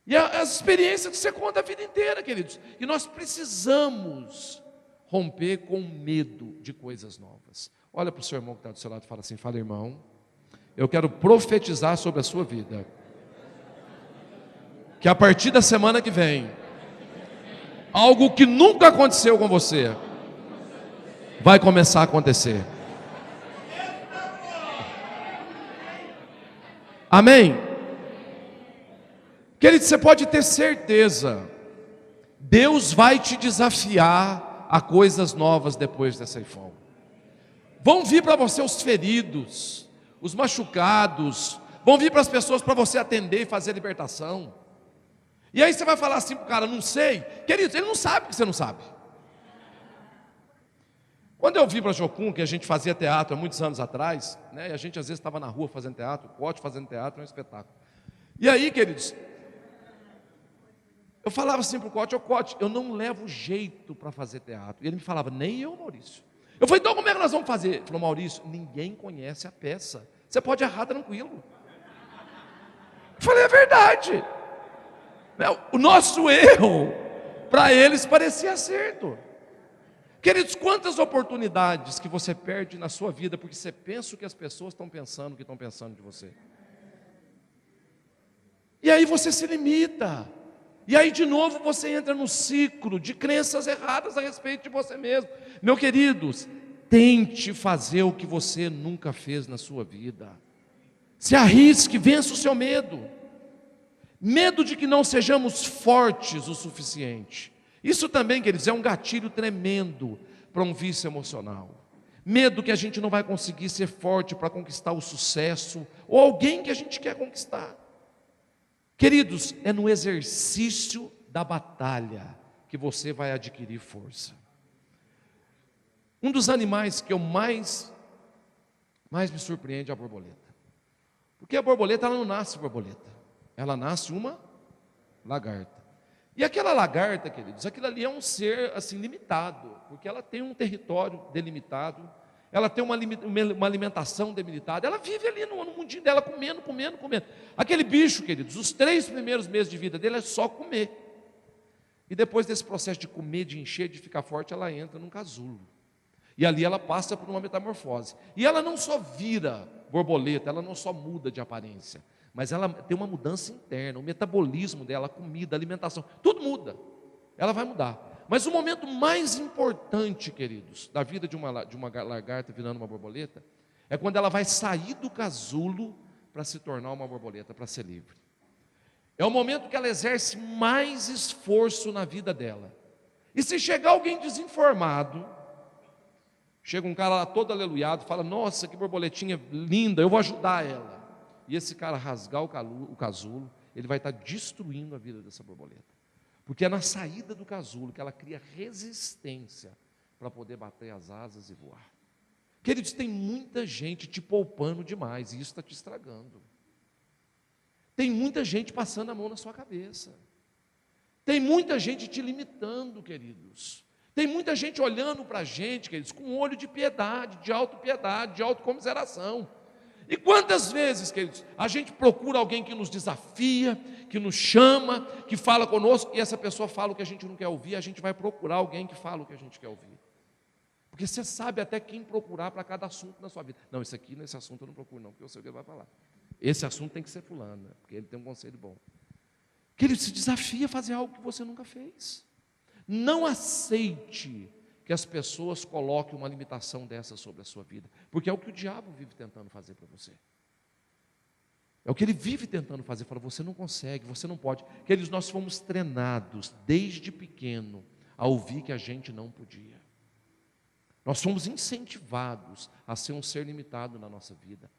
Speaker 1: E as experiências que você conta a vida inteira, queridos. E nós precisamos romper com medo de coisas novas. Olha para o seu irmão que está do seu lado e fala assim, fala, irmão, eu quero profetizar sobre a sua vida. Que a partir da semana que vem, algo que nunca aconteceu com você, vai começar a acontecer. Amém? Querido, você pode ter certeza, Deus vai te desafiar a coisas novas depois dessa folga. Vão vir para você os feridos, os machucados, vão vir para as pessoas para você atender e fazer libertação. E aí você vai falar assim para o cara, não sei. Querido, ele não sabe que você não sabe. Quando eu vim para Jocum, que a gente fazia teatro há muitos anos atrás, né, e a gente às vezes estava na rua fazendo teatro, o Cote fazendo teatro, é um espetáculo. E aí, queridos, eu falava assim para o Cote, eu não levo jeito para fazer teatro. E ele me falava, nem eu, Maurício. Eu falei, então como é que nós vamos fazer? Ele falou, Maurício, ninguém conhece a peça. Você pode errar tranquilo. Eu falei, é verdade. O nosso erro, para eles parecia acerto. Queridos, quantas oportunidades que você perde na sua vida, porque você pensa o que as pessoas estão pensando, que estão pensando de você. E aí você se limita. E aí de novo você entra no ciclo de crenças erradas a respeito de você mesmo. Meus queridos, tente fazer o que você nunca fez na sua vida. Se arrisque, vença o seu medo. Medo de que não sejamos fortes o suficiente. Isso também, queridos, é um gatilho tremendo para um vício emocional. Medo que a gente não vai conseguir ser forte para conquistar o sucesso ou alguém que a gente quer conquistar. Queridos, é no exercício da batalha que você vai adquirir força. Um dos animais que eu mais me surpreende é a borboleta. Porque a borboleta, ela não nasce borboleta. Ela nasce uma lagarta. E aquela lagarta, queridos, aquilo ali é um ser assim limitado, porque ela tem um território delimitado, ela tem uma alimentação delimitada, ela vive ali no mundinho dela, comendo. Aquele bicho, queridos, os 3 primeiros meses de vida dele é só comer. E depois desse processo de comer, de encher, de ficar forte, ela entra num casulo. E ali ela passa por uma metamorfose. E ela não só vira borboleta, ela não só muda de aparência, mas ela tem uma mudança interna, o metabolismo dela, a comida, a alimentação, tudo muda. ela vai mudar. Mas o momento mais importante, queridos, da vida de uma lagarta virando uma borboleta, é quando ela vai sair do casulo para se tornar uma borboleta, para ser livre. É o momento que ela exerce mais esforço na vida dela. E se chegar alguém desinformado, chega um cara lá todo aleluiado, fala: nossa, que borboletinha linda, eu vou ajudar ela. E esse cara rasgar o casulo, ele vai estar destruindo a vida dessa borboleta. Porque é na saída do casulo que ela cria resistência para poder bater as asas e voar. Queridos, tem muita gente te poupando demais, e isso está te estragando. Tem muita gente passando a mão na sua cabeça. Tem muita gente te limitando, queridos. Tem muita gente olhando para a gente, queridos, com um olho de piedade, de autopiedade, de autocomiseração. E quantas vezes, queridos, a gente procura alguém que nos desafia, que nos chama, que fala conosco, e essa pessoa fala o que a gente não quer ouvir, a gente vai procurar alguém que fala o que a gente quer ouvir. Porque você sabe até quem procurar para cada assunto na sua vida. Não, isso aqui, nesse assunto eu não procuro não, porque eu sei o que ele vai falar. Esse assunto tem que ser fulano, porque ele tem um conselho bom. Que ele se desafia a fazer algo que você nunca fez. Não aceite que as pessoas coloquem uma limitação dessa sobre a sua vida, porque é o que o diabo vive tentando fazer para você. É o que ele vive tentando fazer, fala: você não consegue, você não pode. Queridos, nós fomos treinados desde pequeno a ouvir que a gente não podia. Nós fomos incentivados a ser um ser limitado na nossa vida.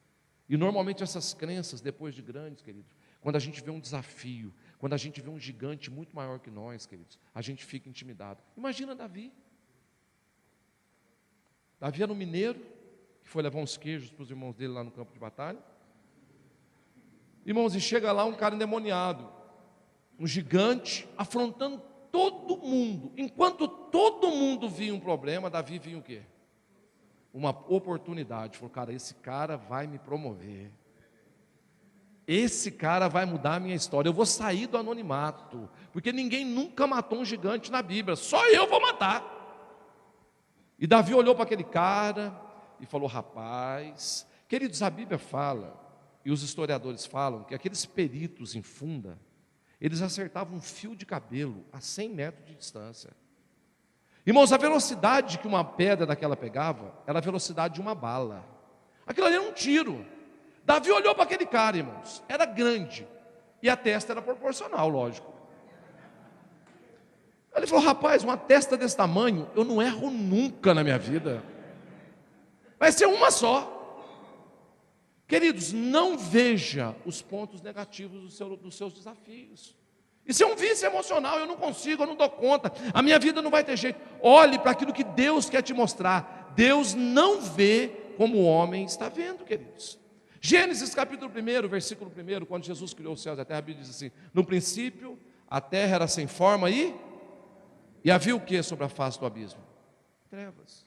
Speaker 1: E normalmente essas crenças, depois de grandes, queridos, quando a gente vê um desafio, quando a gente vê um gigante muito maior que nós, queridos, a gente fica intimidado. Imagina Davi. Davi era um mineiro, que foi levar uns queijos para os irmãos dele lá no campo de batalha. Irmãos, e chega lá um cara endemoniado, um gigante, afrontando todo mundo. Enquanto todo mundo via um problema, Davi via o quê? Uma oportunidade. Falou: cara, esse cara vai me promover. Esse cara vai mudar a minha história. Eu vou sair do anonimato, porque ninguém nunca matou um gigante na Bíblia, só eu vou matar. E Davi olhou para aquele cara e falou: rapaz, queridos, a Bíblia fala, e os historiadores falam, que aqueles peritos em funda, eles acertavam um fio de cabelo a 100 metros de distância. Irmãos, a velocidade que uma pedra daquela pegava, era a velocidade de uma bala. Aquilo ali era um tiro. Davi olhou para aquele cara, irmãos, era grande, e a testa era proporcional, lógico. Ele falou: rapaz, uma testa desse tamanho, eu não erro nunca na minha vida. Vai ser uma só. Queridos, não veja os pontos negativos dos seus desafios. Isso é um vício emocional: eu não consigo, eu não dou conta, a minha vida não vai ter jeito. Olhe para aquilo que Deus quer te mostrar. Deus não vê como o homem está vendo, queridos. Gênesis capítulo 1, versículo 1, quando Jesus criou os céus e a terra, a Bíblia diz assim: no princípio a terra era sem forma e havia o que sobre a face do abismo? Trevas.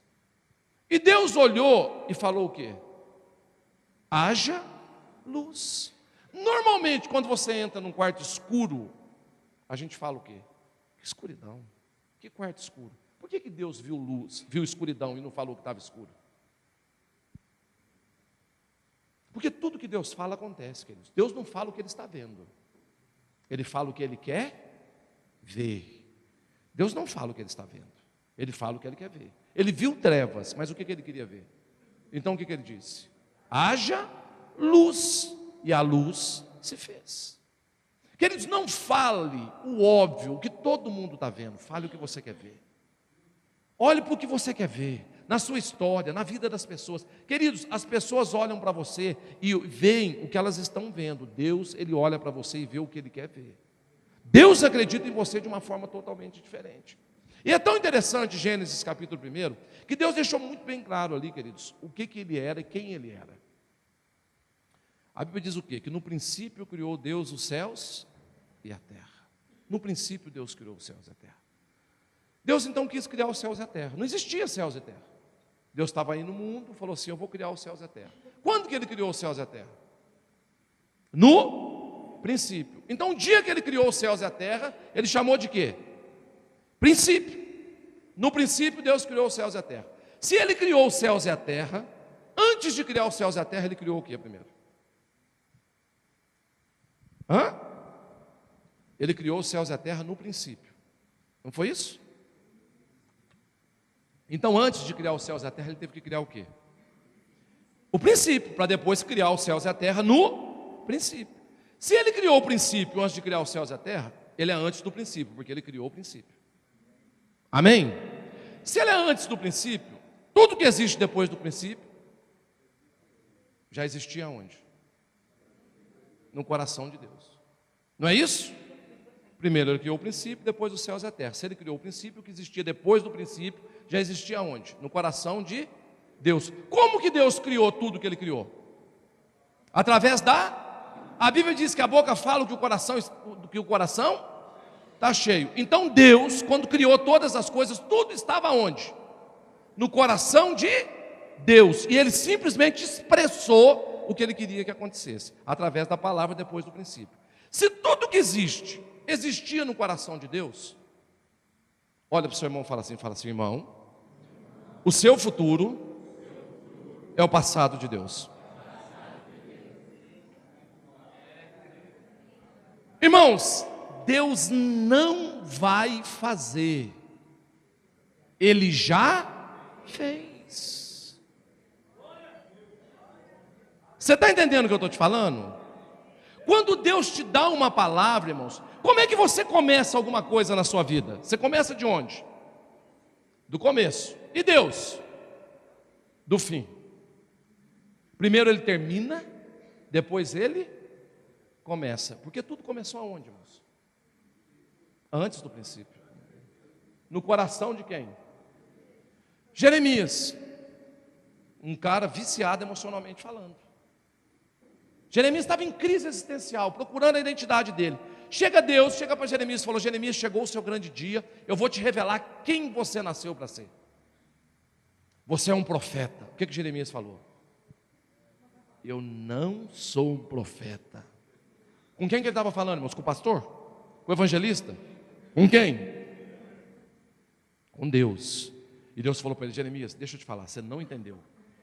Speaker 1: E Deus olhou e falou o que? Haja luz. Normalmente quando você entra num quarto escuro, a gente fala o quê? Que escuridão, que quarto escuro. Por que Deus viu luz, viu escuridão e não falou que estava escuro? Porque tudo que Deus fala acontece, queridos. Deus não fala o que Ele está vendo, Ele fala o que Ele quer ver. Deus não fala o que Ele está vendo, Ele fala o que Ele quer ver. Ele viu trevas, mas o que Ele queria ver? Então o que Ele disse? Haja luz, e a luz se fez. Queridos, não fale o óbvio, o que todo mundo está vendo, fale o que você quer ver. Olhe para o que você quer ver, na sua história, na vida das pessoas. Queridos, as pessoas olham para você e veem o que elas estão vendo. Deus, Ele olha para você e vê o que Ele quer ver. Deus acredita em você de uma forma totalmente diferente. E é tão interessante, Gênesis capítulo 1, que Deus deixou muito bem claro ali, queridos, o que Ele era e quem Ele era. A Bíblia diz o quê? Que no princípio criou Deus os céus e a terra. No princípio Deus criou os céus e a terra. Deus então quis criar os céus e a terra. Não existia céus e terra. Deus estava aí no mundo, falou assim: eu vou criar os céus e a terra. Quando que Ele criou os céus e a terra? No princípio. Então o dia que Ele criou os céus e a terra, Ele chamou de quê? Princípio. No princípio Deus criou os céus e a terra. Se Ele criou os céus e a terra, antes de criar os céus e a terra, Ele criou o quê primeiro? Ele criou os céus e a terra no princípio. Não foi isso? Então, antes de criar os céus e a terra, ele teve que criar o quê? O princípio, para depois criar os céus e a terra no princípio. Se ele criou o princípio antes de criar os céus e a terra, ele é antes do princípio, porque ele criou o princípio. Amém? Se ele é antes do princípio, tudo que existe depois do princípio, já existia onde? No coração de Deus. Não é isso? Primeiro ele criou o princípio, depois os céus e a terra. Se ele criou o princípio, o que existia depois do princípio, já existia onde? No coração de Deus. Como que Deus criou tudo que ele criou? Através da... A Bíblia diz que a boca fala que o coração está cheio. Então Deus, quando criou todas as coisas, tudo estava onde? No coração de Deus. E ele simplesmente expressou o que ele queria que acontecesse, através da palavra depois do princípio. Se tudo que existe, existia no coração de Deus, olha para o seu irmão e fala assim, irmão, o seu futuro é o passado de Deus. Irmãos, Deus não vai fazer, Ele já fez. Você está entendendo o que eu estou te falando? Quando Deus te dá uma palavra, irmãos, como é que você começa alguma coisa na sua vida? Você começa de onde? Do começo. E Deus? Do fim. Primeiro Ele termina, depois Ele começa. Porque tudo começou aonde, irmãos? Antes do princípio. No coração de quem? Jeremias. Um cara viciado emocionalmente falando. Jeremias estava em crise existencial, procurando a identidade dele. Chega Deus, chega para Jeremias e falou: Jeremias, chegou o seu grande dia, eu vou te revelar quem você nasceu para ser. Você é um profeta. O que Jeremias falou? Eu não sou um profeta. Com quem que ele estava falando, irmãos? Com o pastor? Com o evangelista? Com quem? Com Deus. E Deus falou para ele: Jeremias, deixa eu te falar, você não entendeu.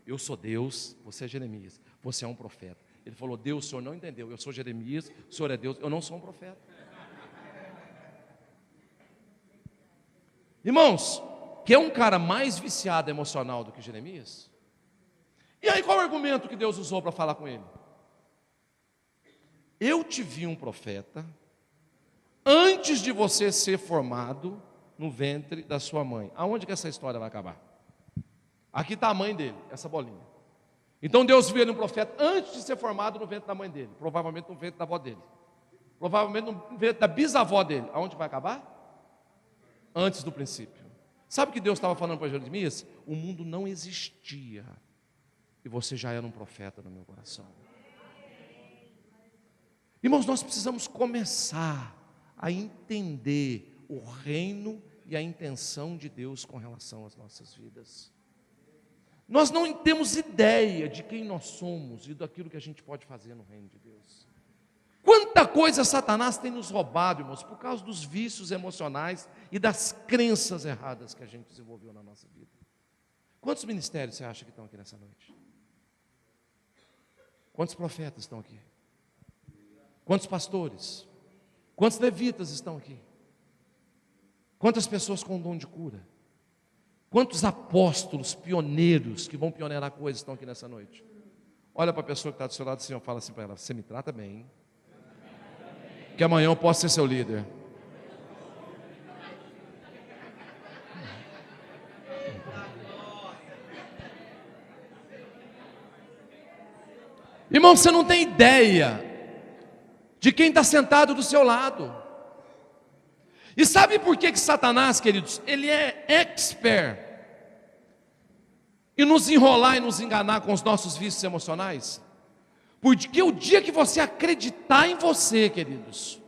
Speaker 1: Eu sou Deus, você é Jeremias, você é um profeta. Ele falou: Deus, o senhor não entendeu, eu sou Jeremias, o senhor é Deus, eu não sou um profeta. Irmãos, que é um cara mais viciado emocional do que Jeremias? E aí qual o argumento que Deus usou para falar com ele? Eu te vi um profeta antes de você ser formado no ventre da sua mãe. Aonde que essa história vai acabar? Aqui está a mãe dele, essa bolinha. Então Deus viu ele um profeta antes de ser formado no ventre da mãe dele, provavelmente no ventre da avó dele, provavelmente no ventre da bisavó dele. Aonde vai acabar? Antes do princípio. Sabe o que Deus estava falando para Jeremias? O mundo não existia e você já era um profeta no meu coração. Irmãos, nós precisamos começar a entender o reino e a intenção de Deus com relação às nossas vidas. Nós não temos ideia de quem nós somos e daquilo que a gente pode fazer no reino de Deus. Quanta coisa Satanás tem nos roubado, irmãos, por causa dos vícios emocionais e das crenças erradas que a gente desenvolveu na nossa vida. Quantos ministérios você acha que estão aqui nessa noite? Quantos profetas estão aqui? Quantos pastores? Quantos levitas estão aqui? Quantas pessoas com dom de cura? Quantos apóstolos, pioneiros, que vão pioneirar coisas estão aqui nessa noite? Olha para a pessoa que está do seu lado e fala assim para ela: você me trata bem, que amanhã eu posso ser seu líder. Irmão, você não tem ideia de quem está sentado do seu lado. E sabe por que Satanás, queridos, ele é expert em nos enrolar e nos enganar com os nossos vícios emocionais? Porque o dia que você acreditar em você, queridos,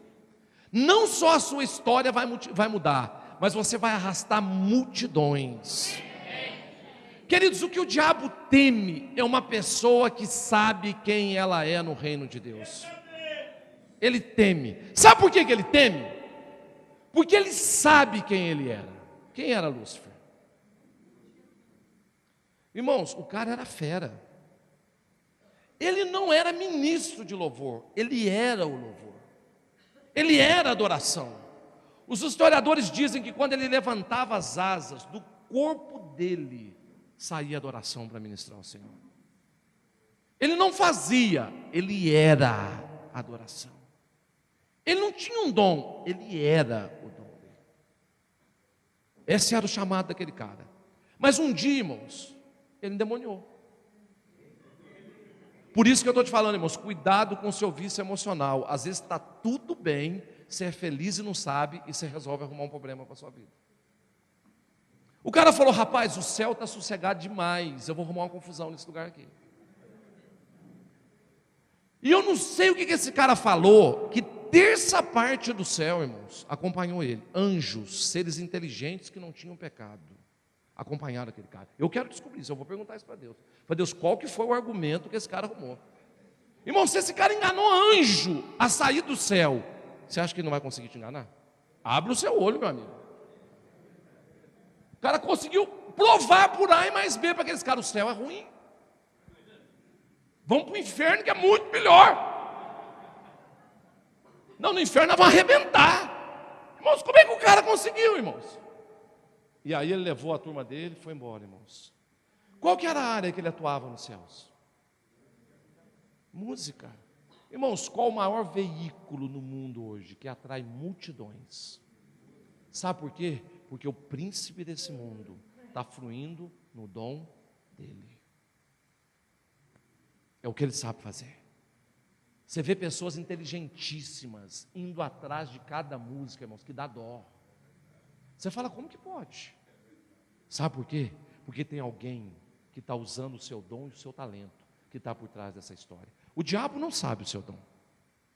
Speaker 1: não só a sua história vai mudar, mas você vai arrastar multidões. Queridos, o que o diabo teme é uma pessoa que sabe quem ela é no reino de Deus. Ele teme. Sabe por que ele teme? Porque ele sabe quem ele era. Quem era Lúcifer? Irmãos, o cara era fera. Ele não era ministro de louvor, ele era o louvor. Ele era a adoração. Os historiadores dizem que quando ele levantava as asas, do corpo dele saía adoração para ministrar ao Senhor. Ele não fazia, ele era a adoração. Ele não tinha um dom, ele era o dom dele. Esse era o chamado daquele cara. Mas um dia, irmãos, ele endemoniou. Por isso que eu estou te falando, irmãos, cuidado com o seu vício emocional. Às vezes está tudo bem, você é feliz e não sabe, e você resolve arrumar um problema para a sua vida. O cara falou: rapaz, o céu está sossegado demais, eu vou arrumar uma confusão nesse lugar aqui. E eu não sei o que esse cara falou, que terça parte do céu, irmãos, acompanhou ele. Anjos, seres inteligentes que não tinham pecado, acompanharam aquele cara. Eu quero descobrir isso, eu vou perguntar isso para Deus. Para Deus, qual que foi o argumento que esse cara arrumou? Irmão, se esse cara enganou anjo a sair do céu, você acha que ele não vai conseguir te enganar? Abre o seu olho, meu amigo. O cara conseguiu provar por A e mais B para aqueles caras: o céu é ruim. Vamos para o inferno, que é muito melhor. Não, no inferno nós vamos arrebentar. Irmãos, como é que o cara conseguiu, irmãos? E aí ele levou a turma dele e foi embora, irmãos. Qual que era a área que ele atuava nos céus? Música. Irmãos, qual o maior veículo no mundo hoje que atrai multidões? Sabe por quê? Porque o príncipe desse mundo está fluindo no dom dele. É o que ele sabe fazer. Você vê pessoas inteligentíssimas indo atrás de cada música, irmãos, que dá dó. Você fala: como que pode? Sabe por quê? Porque tem alguém que está usando o seu dom e o seu talento, que está por trás dessa história. O diabo não sabe o seu dom.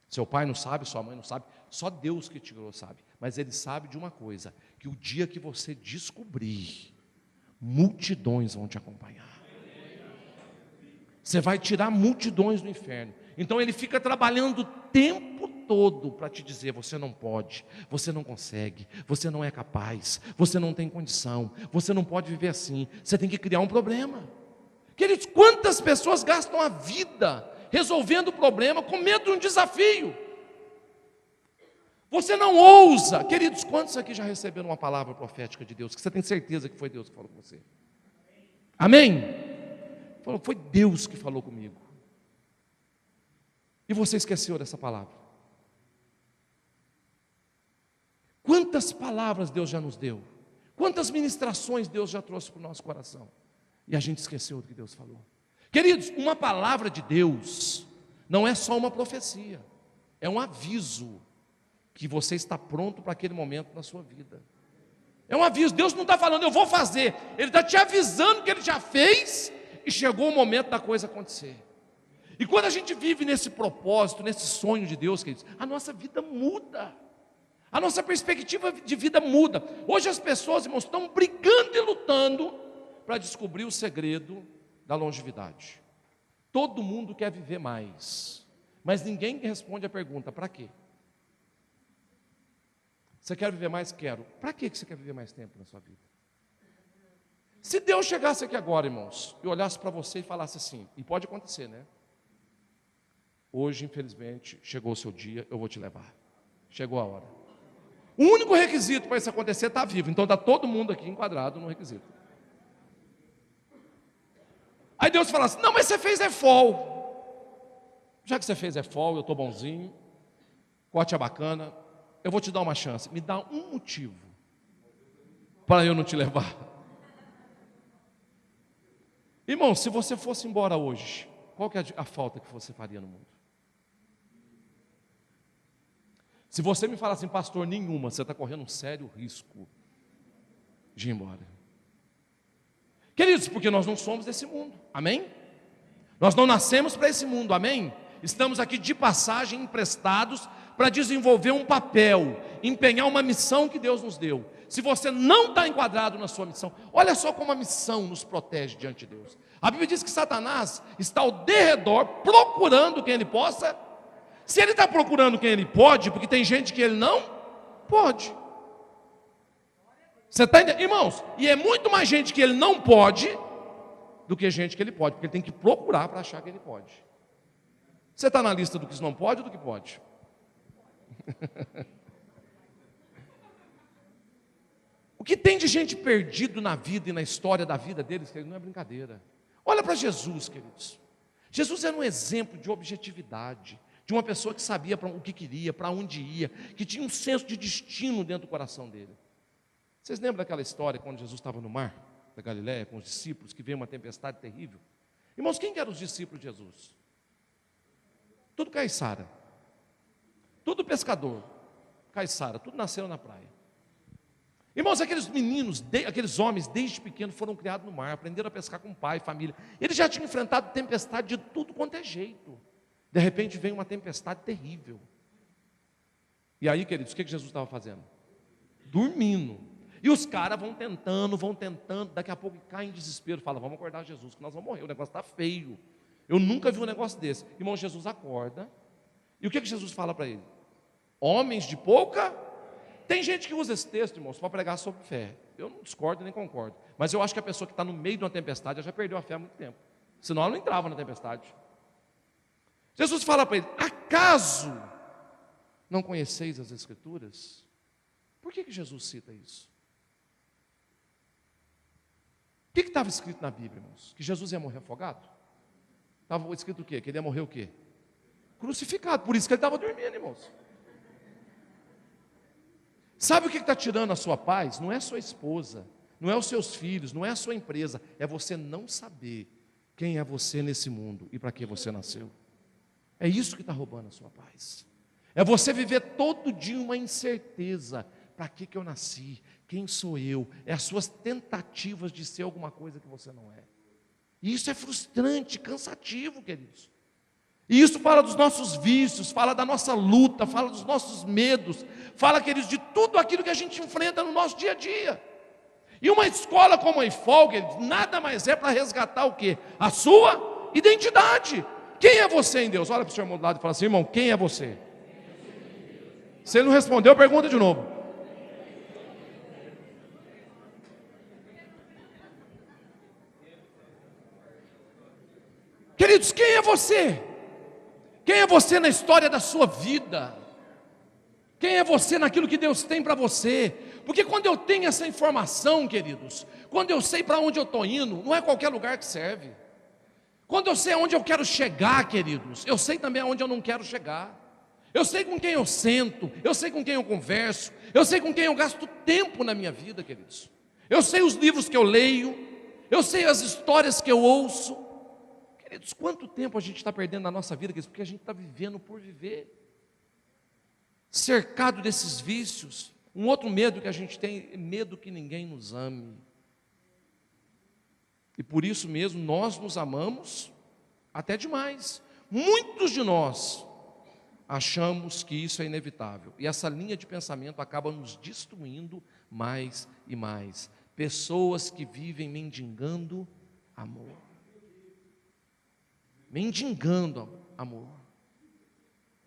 Speaker 1: Seu pai não sabe, sua mãe não sabe, só Deus que te criou sabe. Mas ele sabe de uma coisa: que o dia que você descobrir, multidões vão te acompanhar. Você vai tirar multidões do inferno. Então ele fica trabalhando o tempo todo para te dizer: você não pode, você não consegue, você não é capaz, você não tem condição, você não pode viver assim, você tem que criar um problema. Queridos, quantas pessoas gastam a vida resolvendo o problema com medo de um desafio? Você não ousa. Queridos, quantos aqui já receberam uma palavra profética de Deus, que você tem certeza que foi Deus que falou com você? Amém? Falou: foi Deus que falou comigo. E você esqueceu dessa palavra. Quantas palavras Deus já nos deu? Quantas ministrações Deus já trouxe para o nosso coração? E a gente esqueceu do que Deus falou. Queridos, uma palavra de Deus não é só uma profecia, é um aviso que você está pronto para aquele momento na sua vida. É um aviso. Deus não está falando: eu vou fazer. Ele está te avisando que Ele já fez e chegou o momento da coisa acontecer. E quando a gente vive nesse propósito, nesse sonho de Deus, queridos, a nossa vida muda. A nossa perspectiva de vida muda. Hoje as pessoas, irmãos, estão brigando e lutando para descobrir o segredo da longevidade. Todo mundo quer viver mais, mas ninguém responde a pergunta: para quê? Você quer viver mais? Quero. Para que você quer viver mais tempo na sua vida? Se Deus chegasse aqui agora, irmãos, e olhasse para você e falasse assim, e pode acontecer, né? Hoje, infelizmente, chegou o seu dia, eu vou te levar. Chegou a hora. O único requisito para isso acontecer é estar vivo. Então está todo mundo aqui enquadrado no requisito. Aí Deus fala assim: não, mas você fez EFOL. Já que você fez EFOL, eu estou bonzinho, corte é bacana, eu vou te dar uma chance. Me dá um motivo para eu não te levar. Irmão, se você fosse embora hoje, qual que é a falta que você faria no mundo? Se você me falar assim: pastor, nenhuma, você está correndo um sério risco de ir embora. Queridos, porque nós não somos desse mundo, amém? Nós não nascemos para esse mundo, amém? Estamos aqui de passagem, emprestados, para desenvolver um papel, empenhar uma missão que Deus nos deu. Se você não está enquadrado na sua missão, olha só como a missão nos protege diante de Deus. A Bíblia diz que Satanás está ao derredor, procurando quem ele possa. Se ele está procurando quem ele pode, porque tem gente que ele não pode. Você está entendendo? Irmãos, e é muito mais gente que ele não pode do que gente que ele pode, porque ele tem que procurar para achar que ele pode. Você está na lista do que não pode ou do que pode? que tem de gente perdido na vida e na história da vida deles, queridos, não é brincadeira. Olha para Jesus, queridos. Jesus era um exemplo de objetividade, de uma pessoa que sabia o que queria, para onde ia, que tinha um senso de destino dentro do coração dele. Vocês lembram daquela história quando Jesus estava no mar da Galileia com os discípulos, que veio uma tempestade terrível? Irmãos, quem eram os discípulos de Jesus? Tudo caiçara, tudo pescador, caiçara, tudo nasceram na praia. Irmãos, aqueles meninos, aqueles homens, desde pequenos, foram criados no mar, aprenderam a pescar com pai, família. Eles já tinham enfrentado tempestade de tudo quanto é jeito. De repente vem uma tempestade terrível. E aí, queridos, o que Jesus estava fazendo? Dormindo. E os caras vão tentando, daqui a pouco caem em desespero, falam, vamos acordar Jesus, que nós vamos morrer, o negócio está feio. Eu nunca vi um negócio desse. Irmão, Jesus acorda, e o que Jesus fala para ele? Homens de pouca... Tem gente que usa esse texto, irmãos, para pregar sobre fé. Eu não discordo nem concordo. Mas eu acho que a pessoa que está no meio de uma tempestade, ela já perdeu a fé há muito tempo. Senão ela não entrava na tempestade. Jesus fala para ele, acaso não conheceis as Escrituras? Por que Jesus cita isso? O que estava escrito na Bíblia, irmãos? Que Jesus ia morrer afogado? Estava escrito o quê? Que ele ia morrer o quê? Crucificado. Por isso que ele estava dormindo, irmãos. Sabe o que está tirando a sua paz? Não é a sua esposa, não é os seus filhos, não é a sua empresa. É você não saber quem é você nesse mundo e para que você nasceu. É isso que está roubando a sua paz. É você viver todo dia uma incerteza. Para que eu nasci? Quem sou eu? É as suas tentativas de ser alguma coisa que você não é. E isso é frustrante, cansativo, queridos. E isso fala dos nossos vícios, fala da nossa luta, fala dos nossos medos, fala, queridos, de tudo aquilo que a gente enfrenta no nosso dia a dia. E uma escola como a IFOL, queridos, nada mais é para resgatar o quê? A sua identidade. Quem é você em Deus? Olha para o seu irmão do lado e fala assim, irmão, quem é você? Se ele não respondeu, pergunta de novo. Queridos, quem é você? Quem é você na história da sua vida? Quem é você naquilo que Deus tem para você? Porque quando eu tenho essa informação, queridos, quando eu sei para onde eu estou indo, não é qualquer lugar que serve. Quando eu sei aonde eu quero chegar, queridos, eu sei também aonde eu não quero chegar. Eu sei com quem eu sento, eu sei com quem eu converso, eu sei com quem eu gasto tempo na minha vida, queridos. Eu sei os livros que eu leio, eu sei as histórias que eu ouço. Queridos, quanto tempo a gente está perdendo na nossa vida, queridos, porque a gente está vivendo por viver, cercado desses vícios. Um outro medo que a gente tem é medo que ninguém nos ame. E por isso mesmo nós nos amamos até demais. Muitos de nós achamos que isso é inevitável. E essa linha de pensamento acaba nos destruindo mais e mais. Pessoas que vivem mendigando amor. Mendigando amor.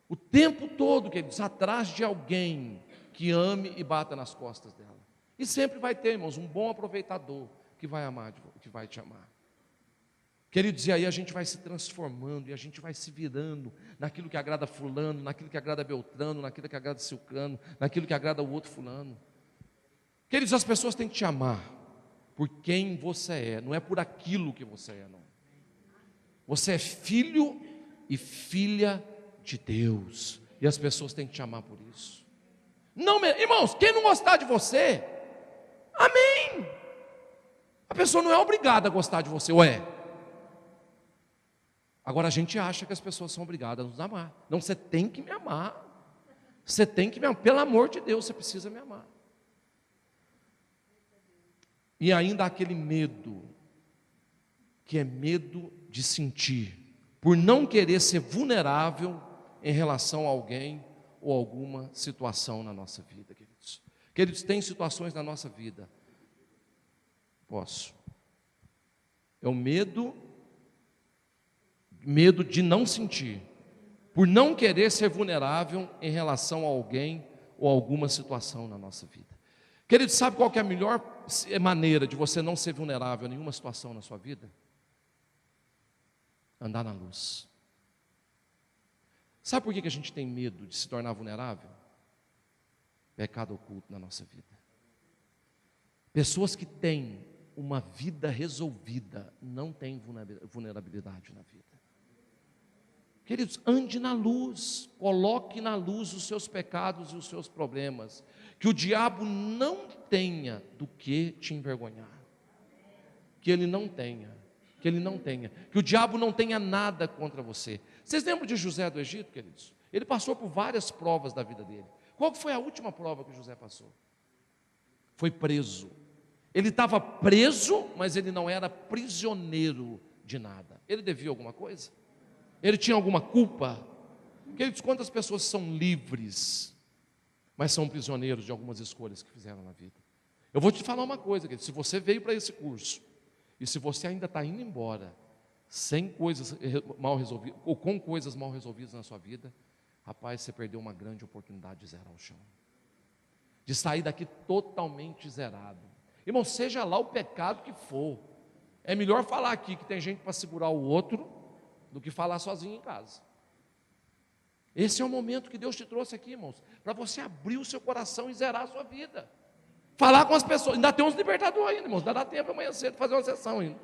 Speaker 1: O tempo todo, queridos, atrás de alguém que ame e bata nas costas dela. E sempre vai ter, irmãos, um bom aproveitador que vai amar, que vai te amar. Queridos, e aí a gente vai se transformando, e a gente vai se virando naquilo que agrada fulano, naquilo que agrada Beltrano, naquilo que agrada Ciclano, naquilo que agrada o outro fulano. Queridos, as pessoas têm que te amar por quem você é, não é por aquilo que você é, não. Você é filho e filha de Deus, e as pessoas têm que te amar por isso. Não, irmãos, quem não gostar de você, amém. A pessoa não é obrigada a gostar de você, ou é? Agora a gente acha que as pessoas são obrigadas a nos amar. Não, você tem que me amar. Você tem que me amar. Pelo amor de Deus, você precisa me amar. E ainda há aquele medo, que é medo de sentir, por não querer ser vulnerável em relação a alguém ou alguma situação na nossa vida, queridos. Queridos, tem situações na nossa vida. Posso. É o medo de não sentir, por não querer ser vulnerável em relação a alguém ou alguma situação na nossa vida. Queridos, sabe qual que é a melhor maneira de você não ser vulnerável a nenhuma situação na sua vida? Andar na luz. Sabe por que a gente tem medo de se tornar vulnerável? Pecado oculto na nossa vida. Pessoas que têm uma vida resolvida não têm vulnerabilidade na vida. Queridos, ande na luz, coloque na luz os seus pecados e os seus problemas, que o diabo não tenha do que te envergonhar, que ele não tenha, que o diabo não tenha nada contra você. Vocês lembram de José do Egito, queridos? Ele passou por várias provas da vida dele. Qual foi a última prova que José passou? Foi preso. Ele estava preso, mas ele não era prisioneiro de nada. Ele devia alguma coisa? Ele tinha alguma culpa? Queridos, quantas pessoas são livres, mas são prisioneiros de algumas escolhas que fizeram na vida? Eu vou te falar uma coisa, queridos, se você veio para esse curso, e se você ainda está indo embora, sem coisas mal resolvidas, ou com coisas mal resolvidas na sua vida, rapaz, você perdeu uma grande oportunidade de zerar o chão, de sair daqui totalmente zerado. Irmão, seja lá o pecado que for, é melhor falar aqui que tem gente para segurar o outro, do que falar sozinho em casa. Esse é o momento que Deus te trouxe aqui, irmãos, para você abrir o seu coração e zerar a sua vida, falar com as pessoas. Ainda tem uns libertadores ainda, irmãos, ainda dá tempo amanhã cedo fazer uma sessão ainda.